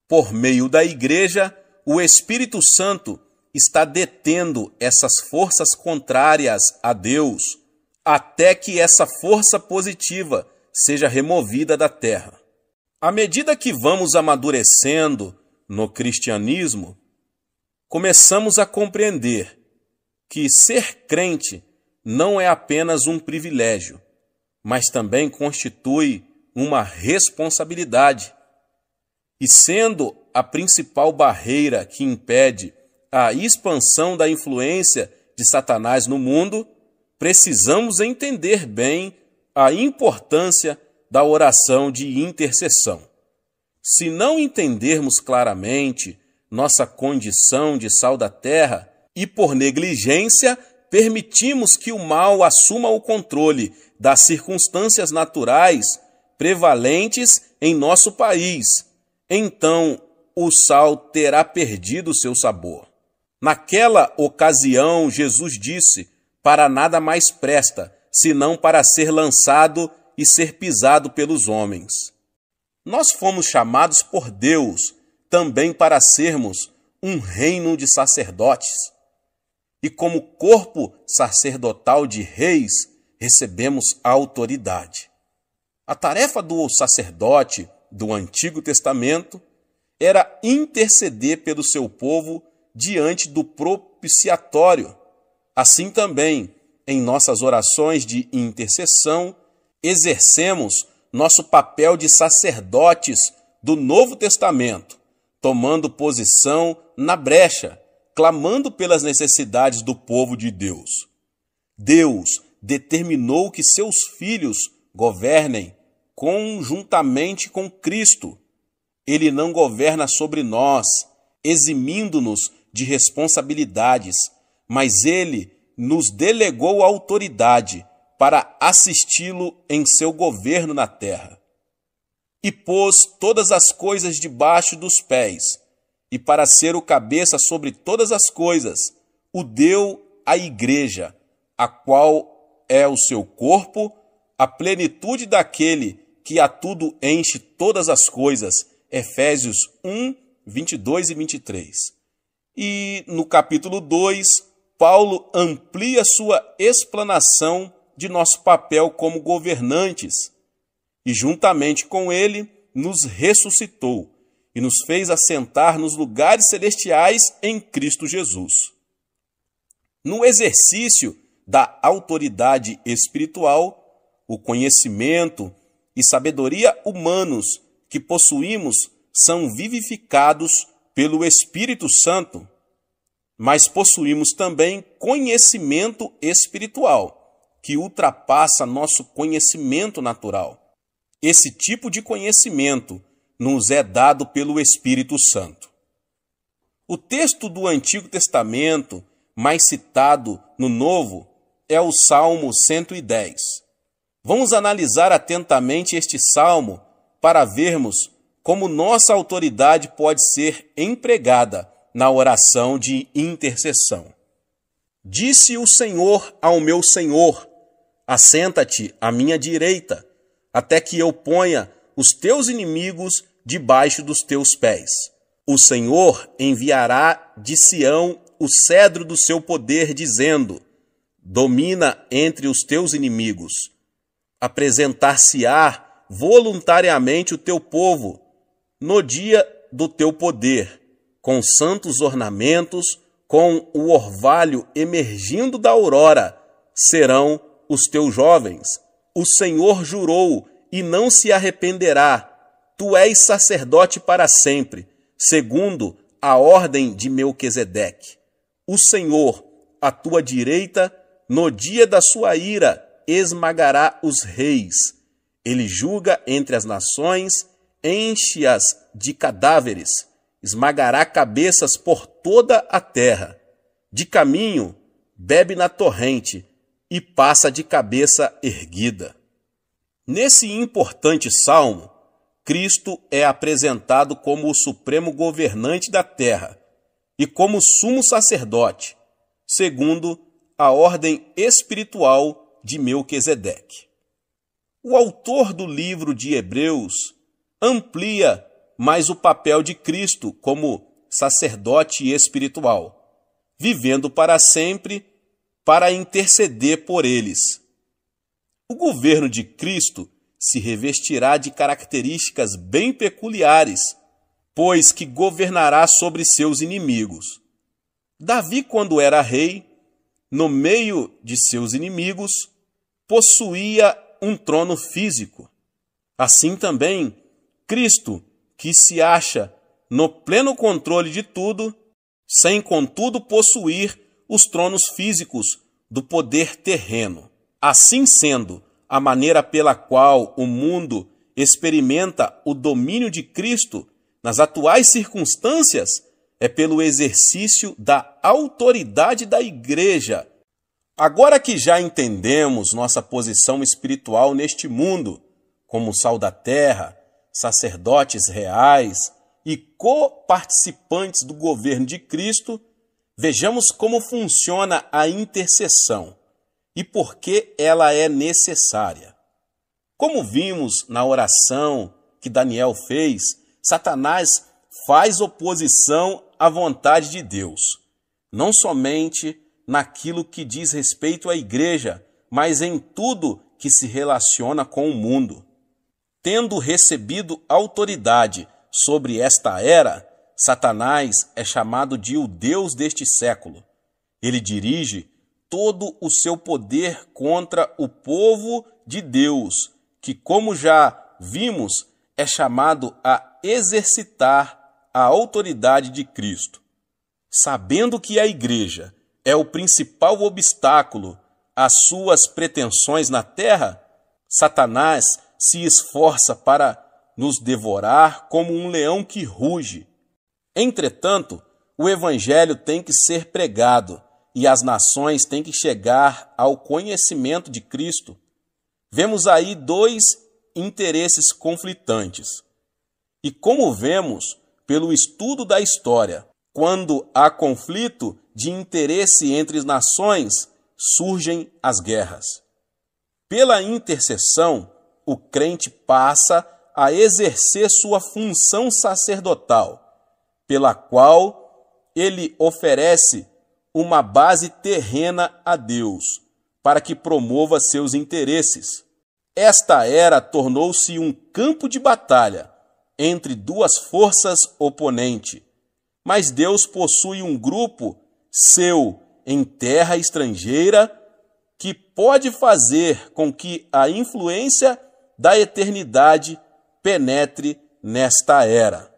Por meio da igreja, o Espírito Santo está detendo essas forças contrárias a Deus, até que essa força positiva seja removida da terra. À medida que vamos amadurecendo no cristianismo, começamos a compreender que ser crente não é apenas um privilégio, mas também constitui uma responsabilidade. E sendo a principal barreira que impede a expansão da influência de Satanás no mundo, precisamos entender bem a importância da oração de intercessão. Se não entendermos claramente nossa condição de sal da terra e por negligência permitimos que o mal assuma o controle das circunstâncias naturais prevalentes em nosso país, então o sal terá perdido seu sabor. Naquela ocasião, Jesus disse: para nada mais presta, senão para ser lançado e ser pisado pelos homens. Nós fomos chamados por Deus também para sermos um reino de sacerdotes. E como corpo sacerdotal de reis, recebemos a autoridade. A tarefa do sacerdote do Antigo Testamento era interceder pelo seu povo diante do propiciatório. Assim também, em nossas orações de intercessão, exercemos nosso papel de sacerdotes do Novo Testamento, tomando posição na brecha, clamando pelas necessidades do povo de Deus. Deus determinou que seus filhos governem conjuntamente com Cristo. Ele não governa sobre nós, eximindo-nos de responsabilidades, mas ele nos delegou a autoridade para assisti-lo em seu governo na terra. E pôs todas as coisas debaixo dos pés, e para ser o cabeça sobre todas as coisas, o deu à igreja, a qual é o seu corpo, a plenitude daquele que a tudo enche todas as coisas. Efésios 1, 22 e 23. E no capítulo 2, Paulo amplia sua explanação de nosso papel como governantes, e juntamente com ele nos ressuscitou e nos fez assentar nos lugares celestiais em Cristo Jesus. No exercício da autoridade espiritual, o conhecimento e sabedoria humanos que possuímos são vivificados pelo Espírito Santo, mas possuímos também conhecimento espiritual, que ultrapassa nosso conhecimento natural. Esse tipo de conhecimento nos é dado pelo Espírito Santo. O texto do Antigo Testamento, mais citado no Novo, é o Salmo 110. Vamos analisar atentamente este salmo para vermos como nossa autoridade pode ser empregada na oração de intercessão. Disse o Senhor ao meu Senhor: assenta-te à minha direita, até que eu ponha os teus inimigos debaixo dos teus pés. O Senhor enviará de Sião o cedro do seu poder, dizendo: domina entre os teus inimigos. Apresentar-se-á voluntariamente o teu povo no dia do teu poder, com santos ornamentos, com o orvalho emergindo da aurora, serão os teus jovens. O Senhor jurou e não se arrependerá. Tu és sacerdote para sempre, segundo a ordem de Melquisedeque. O Senhor, à tua direita, no dia da sua ira, esmagará os reis. Ele julga entre as nações, enche-as de cadáveres, esmagará cabeças por toda a terra. De caminho, bebe na torrente e passa de cabeça erguida. Nesse importante salmo, Cristo é apresentado como o supremo governante da terra e como sumo sacerdote, segundo a ordem espiritual de Melquisedeque. O autor do livro de Hebreus amplia mais o papel de Cristo como sacerdote espiritual, vivendo para sempre para interceder por eles. O governo de Cristo se revestirá de características bem peculiares, pois que governará sobre seus inimigos. Davi, quando era rei, no meio de seus inimigos, possuía um trono físico. Assim também, Cristo, que se acha no pleno controle de tudo, sem contudo possuir os tronos físicos do poder terreno. Assim sendo, a maneira pela qual o mundo experimenta o domínio de Cristo nas atuais circunstâncias é pelo exercício da autoridade da Igreja. Agora que já entendemos nossa posição espiritual neste mundo, como sal da terra, sacerdotes reais e coparticipantes do governo de Cristo, vejamos como funciona a intercessão e por que ela é necessária. Como vimos na oração que Daniel fez, Satanás faz oposição à vontade de Deus, não somente naquilo que diz respeito à igreja, mas em tudo que se relaciona com o mundo. Tendo recebido autoridade sobre esta era, Satanás é chamado de o Deus deste século. Ele dirige todo o seu poder contra o povo de Deus, que, como já vimos, é chamado a exercitar a autoridade de Cristo. Sabendo que a igreja é o principal obstáculo às suas pretensões na terra, Satanás se esforça para nos devorar como um leão que ruge. Entretanto, o evangelho tem que ser pregado e as nações têm que chegar ao conhecimento de Cristo. Vemos aí dois interesses conflitantes. E como vemos pelo estudo da história, quando há conflito de interesse entre as nações, surgem as guerras. Pela intercessão, o crente passa a exercer sua função sacerdotal, pela qual ele oferece uma base terrena a Deus, para que promova seus interesses. Esta era tornou-se um campo de batalha entre duas forças oponentes, mas Deus possui um grupo seu em terra estrangeira que pode fazer com que a influência da eternidade penetre nesta era.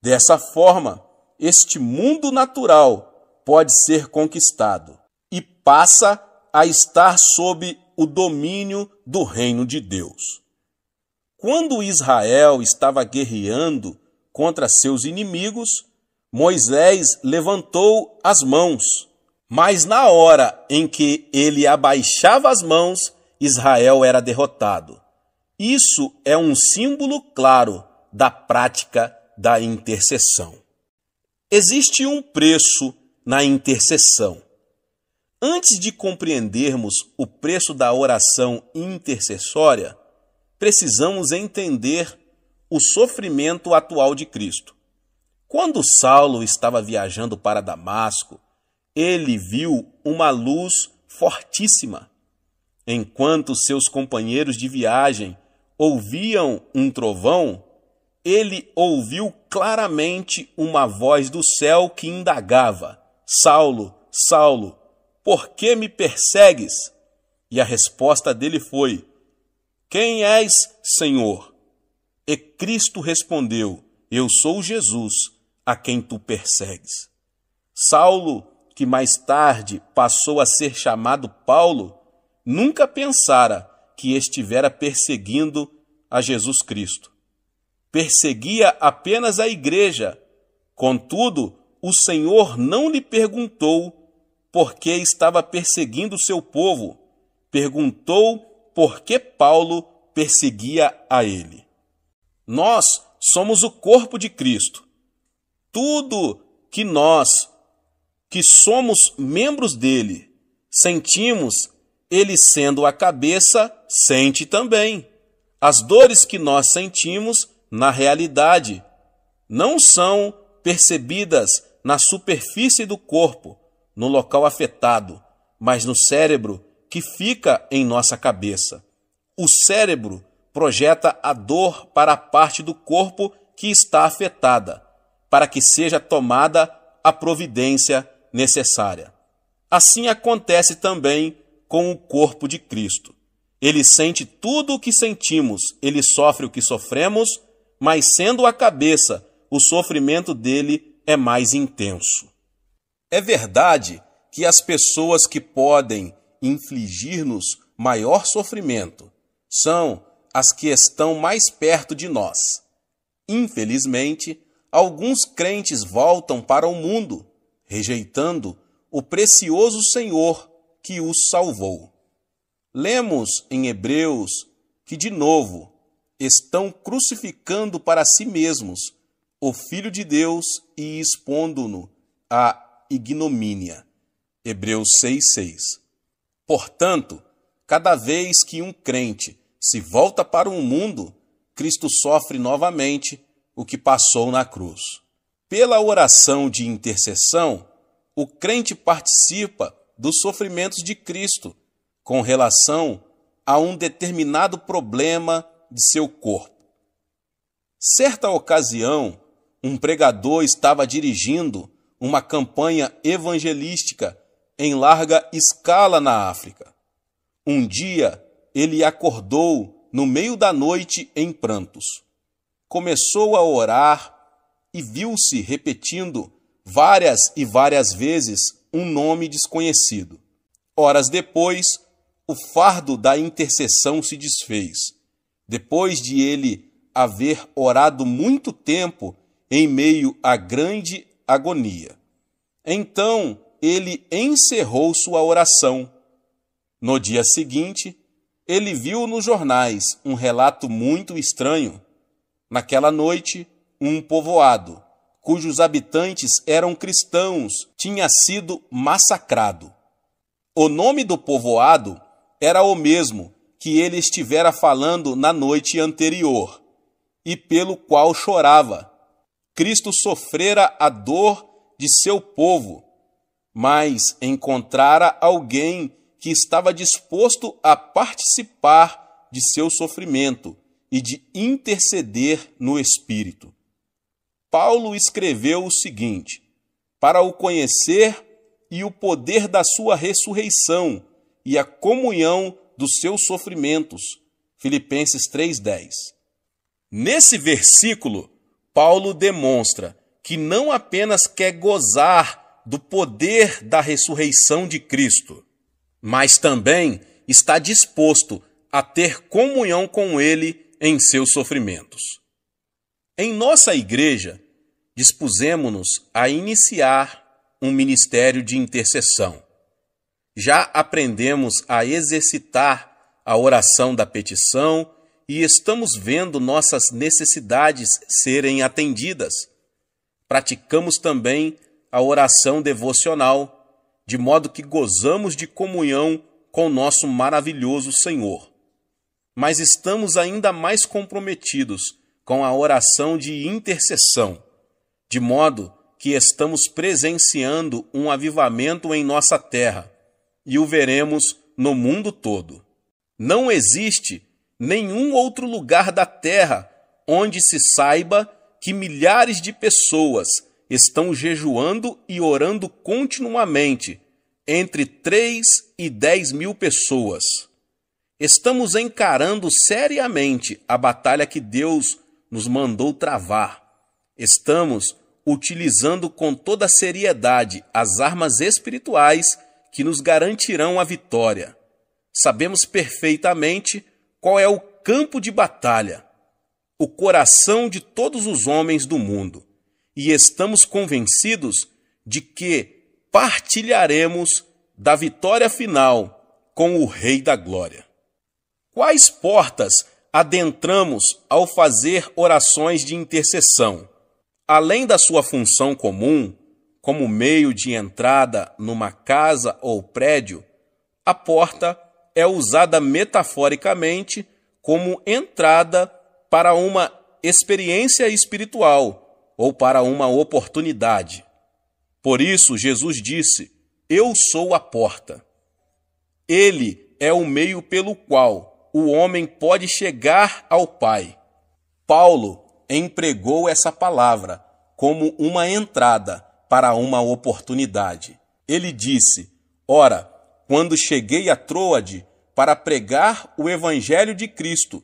Dessa forma, este mundo natural pode ser conquistado e passa a estar sob o domínio do reino de Deus. Quando Israel estava guerreando contra seus inimigos, Moisés levantou as mãos, mas na hora em que ele abaixava as mãos, Israel era derrotado. Isso é um símbolo claro da prática da intercessão. Existe um preço na intercessão. Antes de compreendermos o preço da oração intercessória, precisamos entender o sofrimento atual de Cristo. Quando Saulo estava viajando para Damasco, ele viu uma luz fortíssima. Enquanto seus companheiros de viagem ouviam um trovão, ele ouviu claramente uma voz do céu que indagava: Saulo, Saulo, por que me persegues? E a resposta dele foi: Quem és, Senhor? E Cristo respondeu: Eu sou Jesus, a quem tu persegues. Saulo, que mais tarde passou a ser chamado Paulo, nunca pensara que estivera perseguindo a Jesus Cristo. Perseguia apenas a igreja. Contudo, o Senhor não lhe perguntou por que estava perseguindo o seu povo. Perguntou por que Paulo perseguia a ele. Nós somos o corpo de Cristo. Tudo que nós, que somos membros dele, sentimos, ele sendo a cabeça, sente também. As dores que nós sentimos, na realidade, não são percebidas na superfície do corpo, no local afetado, mas no cérebro que fica em nossa cabeça. O cérebro projeta a dor para a parte do corpo que está afetada, para que seja tomada a providência necessária. Assim acontece também com o corpo de Cristo. Ele sente tudo o que sentimos, ele sofre o que sofremos, mas sendo a cabeça, o sofrimento dele é mais intenso. É verdade que as pessoas que podem infligir-nos maior sofrimento são as que estão mais perto de nós. Infelizmente, alguns crentes voltam para o mundo, rejeitando o precioso Senhor que os salvou. Lemos em Hebreus que, de novo, estão crucificando para si mesmos o Filho de Deus e expondo-no à ignomínia. Hebreus 6,6. Portanto, cada vez que um crente se volta para o mundo, Cristo sofre novamente o que passou na cruz. Pela oração de intercessão, o crente participa dos sofrimentos de Cristo com relação a um determinado problema de seu corpo. Certa ocasião, um pregador estava dirigindo uma campanha evangelística em larga escala na África. Um dia, ele acordou no meio da noite em prantos. Começou a orar e viu-se repetindo várias e várias vezes um nome desconhecido. Horas depois, o fardo da intercessão se desfez, depois de ele haver orado muito tempo em meio à grande agonia. Então, ele encerrou sua oração. No dia seguinte, ele viu nos jornais um relato muito estranho. Naquela noite, um povoado, cujos habitantes eram cristãos, tinha sido massacrado. O nome do povoado era o mesmo que ele estivera falando na noite anterior, e pelo qual chorava. Cristo sofrera a dor de seu povo, mas encontrara alguém que estava disposto a participar de seu sofrimento e de interceder no Espírito. Paulo escreveu o seguinte: para o conhecer e o poder da sua ressurreição e a comunhão dos seus sofrimentos. Filipenses 3,10. Nesse versículo, Paulo demonstra que não apenas quer gozar do poder da ressurreição de Cristo, mas também está disposto a ter comunhão com ele em seus sofrimentos. Em nossa igreja, dispusemo-nos a iniciar um ministério de intercessão. Já aprendemos a exercitar a oração da petição e estamos vendo nossas necessidades serem atendidas. Praticamos também a oração devocional, de modo que gozamos de comunhão com nosso maravilhoso Senhor. Mas estamos ainda mais comprometidos com a oração de intercessão, de modo que estamos presenciando um avivamento em nossa terra e o veremos no mundo todo. Não existe nenhum outro lugar da terra onde se saiba que milhares de pessoas estão jejuando e orando continuamente, entre 3 e 10 mil pessoas. Estamos encarando seriamente a batalha que Deus nos mandou travar. Estamos utilizando com toda seriedade as armas espirituais que nos garantirão a vitória. Sabemos perfeitamente qual é o campo de batalha, o coração de todos os homens do mundo, e estamos convencidos de que partilharemos da vitória final com o Rei da Glória. Quais portas adentramos ao fazer orações de intercessão? Além da sua função comum, como meio de entrada numa casa ou prédio, a porta é usada metaforicamente como entrada para uma experiência espiritual ou para uma oportunidade. Por isso, Jesus disse: "Eu sou a porta." Ele é o meio pelo qual o homem pode chegar ao Pai. Paulo empregou essa palavra como uma entrada para uma oportunidade. Ele disse: "Ora, quando cheguei a Troade para pregar o evangelho de Cristo,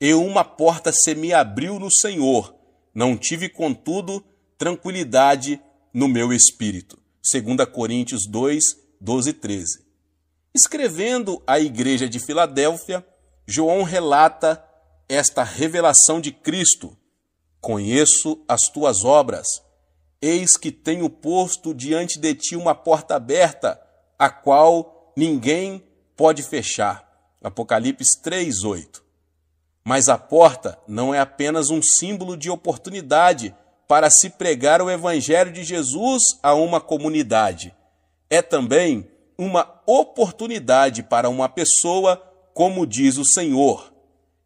e uma porta se me abriu no Senhor, não tive, contudo, tranquilidade no meu espírito." 2 Coríntios 2, 12 e 13. Escrevendo à igreja de Filadélfia, João relata esta revelação de Cristo: conheço as tuas obras, eis que tenho posto diante de ti uma porta aberta, a qual ninguém pode fechar. Apocalipse 3:8. Mas a porta não é apenas um símbolo de oportunidade para se pregar o evangelho de Jesus a uma comunidade. É também uma oportunidade para uma pessoa, como diz o Senhor: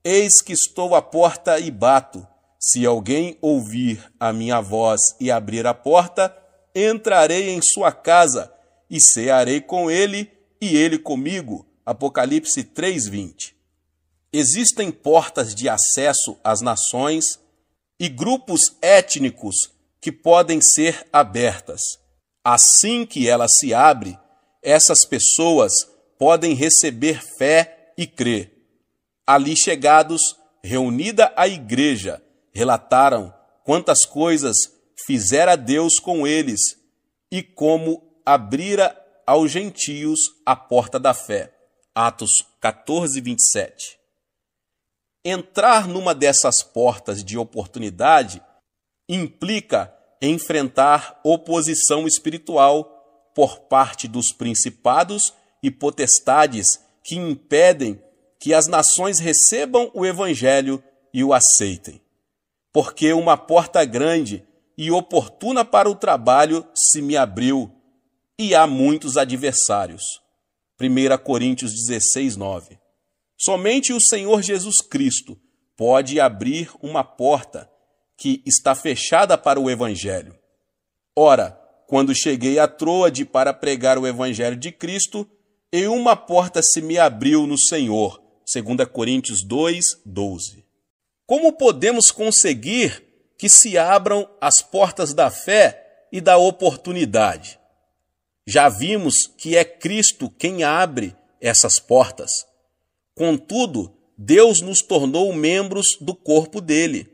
eis que estou à porta e bato. Se alguém ouvir a minha voz e abrir a porta, entrarei em sua casa e cearei com ele e ele comigo. Apocalipse 3:20. Existem portas de acesso às nações e grupos étnicos que podem ser abertas. Assim que ela se abre, essas pessoas podem receber fé e crer. Ali chegados, reunida a igreja, relataram quantas coisas fizera Deus com eles e como abrira aos gentios a porta da fé. Atos 14:27. Entrar numa dessas portas de oportunidade implica enfrentar oposição espiritual por parte dos principados e potestades que impedem que as nações recebam o evangelho e o aceitem. Porque uma porta grande e oportuna para o trabalho se me abriu, e há muitos adversários. 1 Coríntios 16:9. Somente o Senhor Jesus Cristo pode abrir uma porta que está fechada para o evangelho. Ora, quando cheguei a Troade para pregar o evangelho de Cristo, e uma porta se me abriu no Senhor. 2 Coríntios 2:12. Como podemos conseguir que se abram as portas da fé e da oportunidade? Já vimos que é Cristo quem abre essas portas. Contudo, Deus nos tornou membros do corpo dele.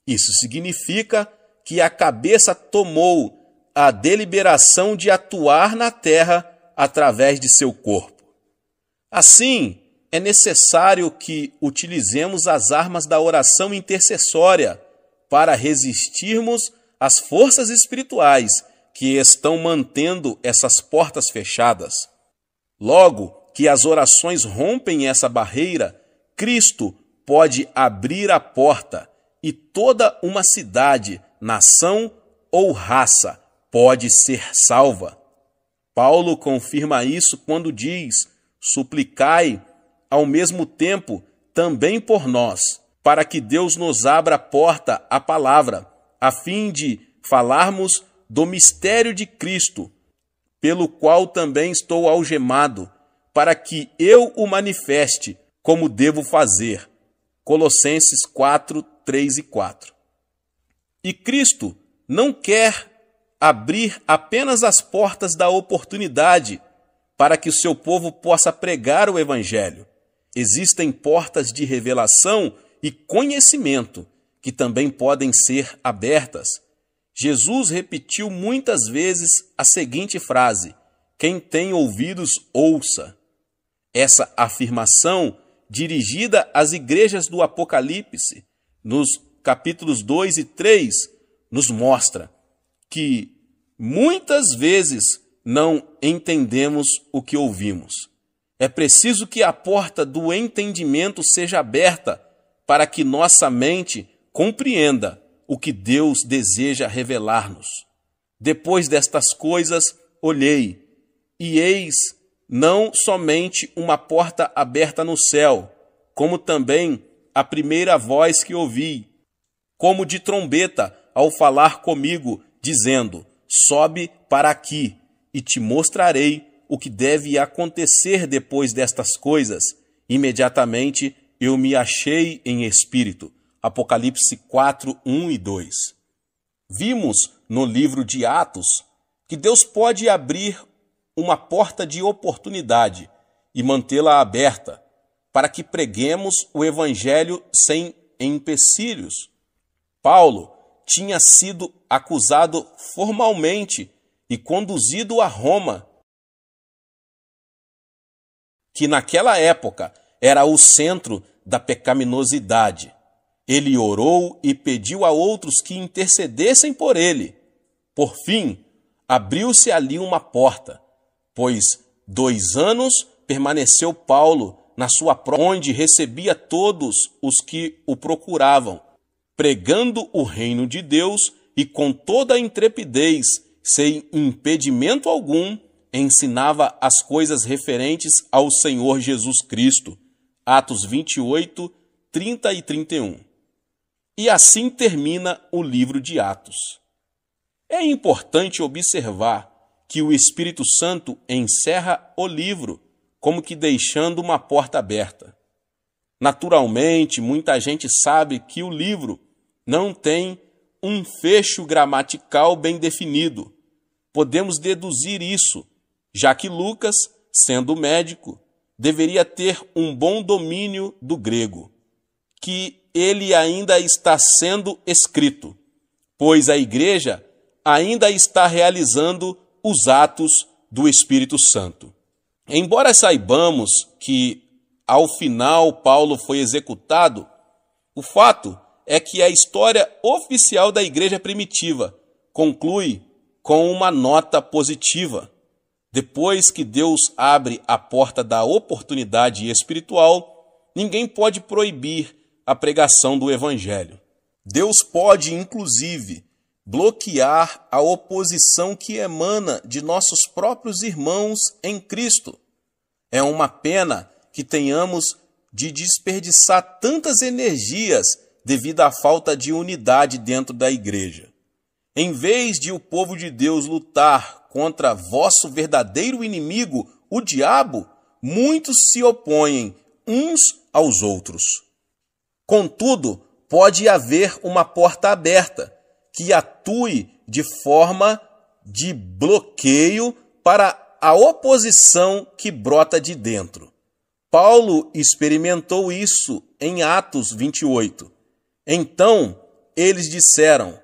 Isso significa que a cabeça tomou a deliberação de atuar na terra através de seu corpo. Assim, é necessário que utilizemos as armas da oração intercessória para resistirmos às forças espirituais que estão mantendo essas portas fechadas. Logo que as orações rompem essa barreira, Cristo pode abrir a porta e toda uma cidade, nação ou raça pode ser salva. Paulo confirma isso quando diz: suplicai ao mesmo tempo também por nós, para que Deus nos abra a porta à palavra, a fim de falarmos do mistério de Cristo, pelo qual também estou algemado, para que eu o manifeste como devo fazer. Colossenses 4:3 e 4. E Cristo não quer abrir apenas as portas da oportunidade para que o seu povo possa pregar o evangelho. Existem portas de revelação e conhecimento que também podem ser abertas. Jesus repetiu muitas vezes a seguinte frase: quem tem ouvidos, ouça. Essa afirmação, dirigida às igrejas do Apocalipse, nos capítulos 2 e 3, nos mostra que muitas vezes não entendemos o que ouvimos. É preciso que a porta do entendimento seja aberta para que nossa mente compreenda o que Deus deseja revelar-nos. Depois destas coisas, olhei, e eis não somente uma porta aberta no céu, como também a primeira voz que ouvi, como de trombeta, ao falar comigo, dizendo: sobe para aqui, e te mostrarei o que deve acontecer depois destas coisas. Imediatamente eu me achei em espírito. Apocalipse 4:1 e 2. Vimos no livro de Atos que Deus pode abrir uma porta de oportunidade e mantê-la aberta para que preguemos o evangelho sem empecilhos. Paulo tinha sido acusado formalmente e conduzido a Roma que naquela época era o centro da pecaminosidade. Ele orou e pediu a outros que intercedessem por ele. Por fim, abriu-se ali uma porta, pois 2 anos permaneceu Paulo na sua prova, onde recebia todos os que o procuravam, pregando o reino de Deus e com toda a intrepidez, sem impedimento algum, ensinava as coisas referentes ao Senhor Jesus Cristo. Atos 28, 30 e 31. E assim termina o livro de Atos. É importante observar que o Espírito Santo encerra o livro, como que deixando uma porta aberta. Naturalmente, muita gente sabe que o livro não tem um fecho gramatical bem definido. Podemos deduzir isso, já que Lucas, sendo médico, deveria ter um bom domínio do grego, que ele ainda está sendo escrito, pois a igreja ainda está realizando os atos do Espírito Santo. Embora saibamos que, ao final, Paulo foi executado, o fato é que a história oficial da igreja primitiva conclui com uma nota positiva. Depois que Deus abre a porta da oportunidade espiritual, ninguém pode proibir a pregação do Evangelho. Deus pode, inclusive, bloquear a oposição que emana de nossos próprios irmãos em Cristo. É uma pena que tenhamos de desperdiçar tantas energias devido à falta de unidade dentro da igreja. Em vez de o povo de Deus lutar contra vosso verdadeiro inimigo, o diabo, muitos se opõem uns aos outros. Contudo, pode haver uma porta aberta que atue de forma de bloqueio para a oposição que brota de dentro. Paulo experimentou isso em Atos 28. Então, eles disseram: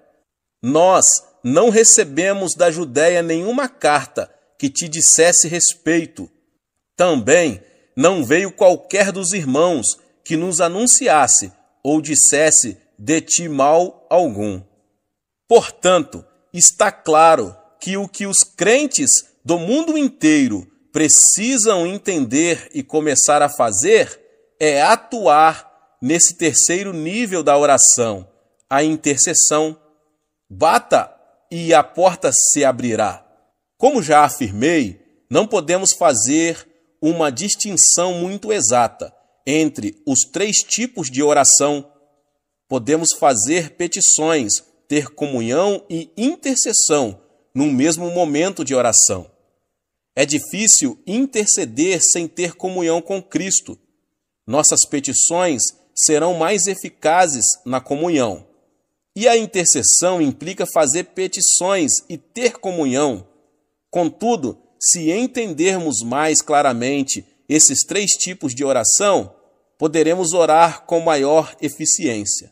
nós não recebemos da Judéia nenhuma carta que te dissesse respeito. Também não veio qualquer dos irmãos que nos anunciasse ou dissesse de ti mal algum. Portanto, está claro que o que os crentes do mundo inteiro precisam entender e começar a fazer é atuar nesse terceiro nível da oração, a intercessão. Bata e a porta se abrirá. Como já afirmei, não podemos fazer uma distinção muito exata entre os 3 tipos de oração. Podemos fazer petições, ter comunhão e intercessão no mesmo momento de oração. É difícil interceder sem ter comunhão com Cristo. Nossas petições serão mais eficazes na comunhão. E a intercessão implica fazer petições e ter comunhão. Contudo, se entendermos mais claramente esses 3 tipos de oração, poderemos orar com maior eficiência.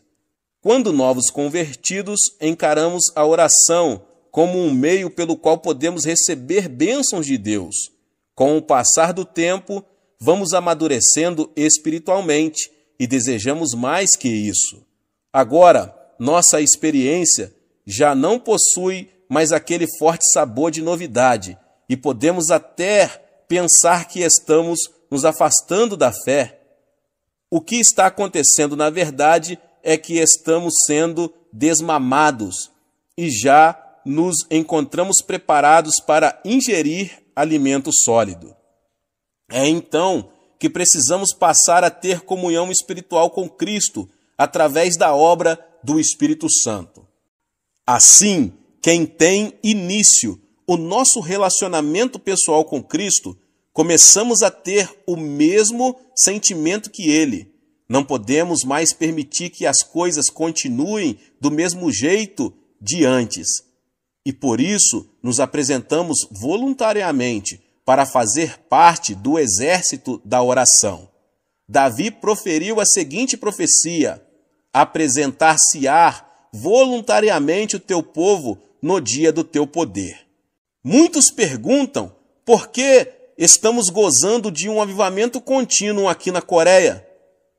Quando novos convertidos, encaramos a oração como um meio pelo qual podemos receber bênçãos de Deus. Com o passar do tempo, vamos amadurecendo espiritualmente e desejamos mais que isso. Agora, nossa experiência já não possui mais aquele forte sabor de novidade e podemos até pensar que estamos nos afastando da fé. O que está acontecendo, na verdade, é que estamos sendo desmamados e já nos encontramos preparados para ingerir alimento sólido. É então que precisamos passar a ter comunhão espiritual com Cristo através da obra do Espírito Santo. Assim, quem tem início o nosso relacionamento pessoal com Cristo, começamos a ter o mesmo sentimento que Ele. Não podemos mais permitir que as coisas continuem do mesmo jeito de antes. E por isso nos apresentamos voluntariamente para fazer parte do exército da oração. Davi proferiu a seguinte profecia: apresentar-se-á voluntariamente o teu povo no dia do teu poder. Muitos perguntam por que estamos gozando de um avivamento contínuo aqui na Coreia.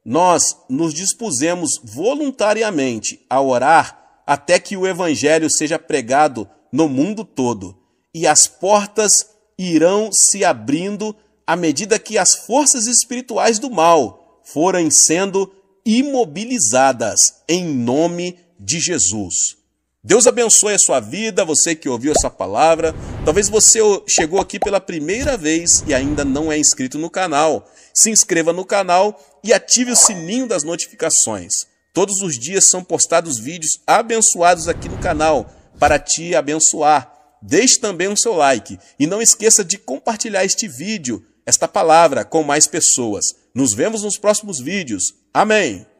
Nós nos dispusemos voluntariamente a orar até que o evangelho seja pregado no mundo todo, e as portas irão se abrindo à medida que as forças espirituais do mal forem sendo imobilizadas em nome de Jesus. Deus abençoe a sua vida, você que ouviu essa palavra. Talvez você chegou aqui pela primeira vez e ainda não é inscrito no canal. Se inscreva no canal e ative o sininho das notificações. Todos os dias são postados vídeos abençoados aqui no canal para te abençoar. Deixe também um seu like e não esqueça de compartilhar este vídeo, esta palavra, com mais pessoas. Nos vemos nos próximos vídeos. Amém!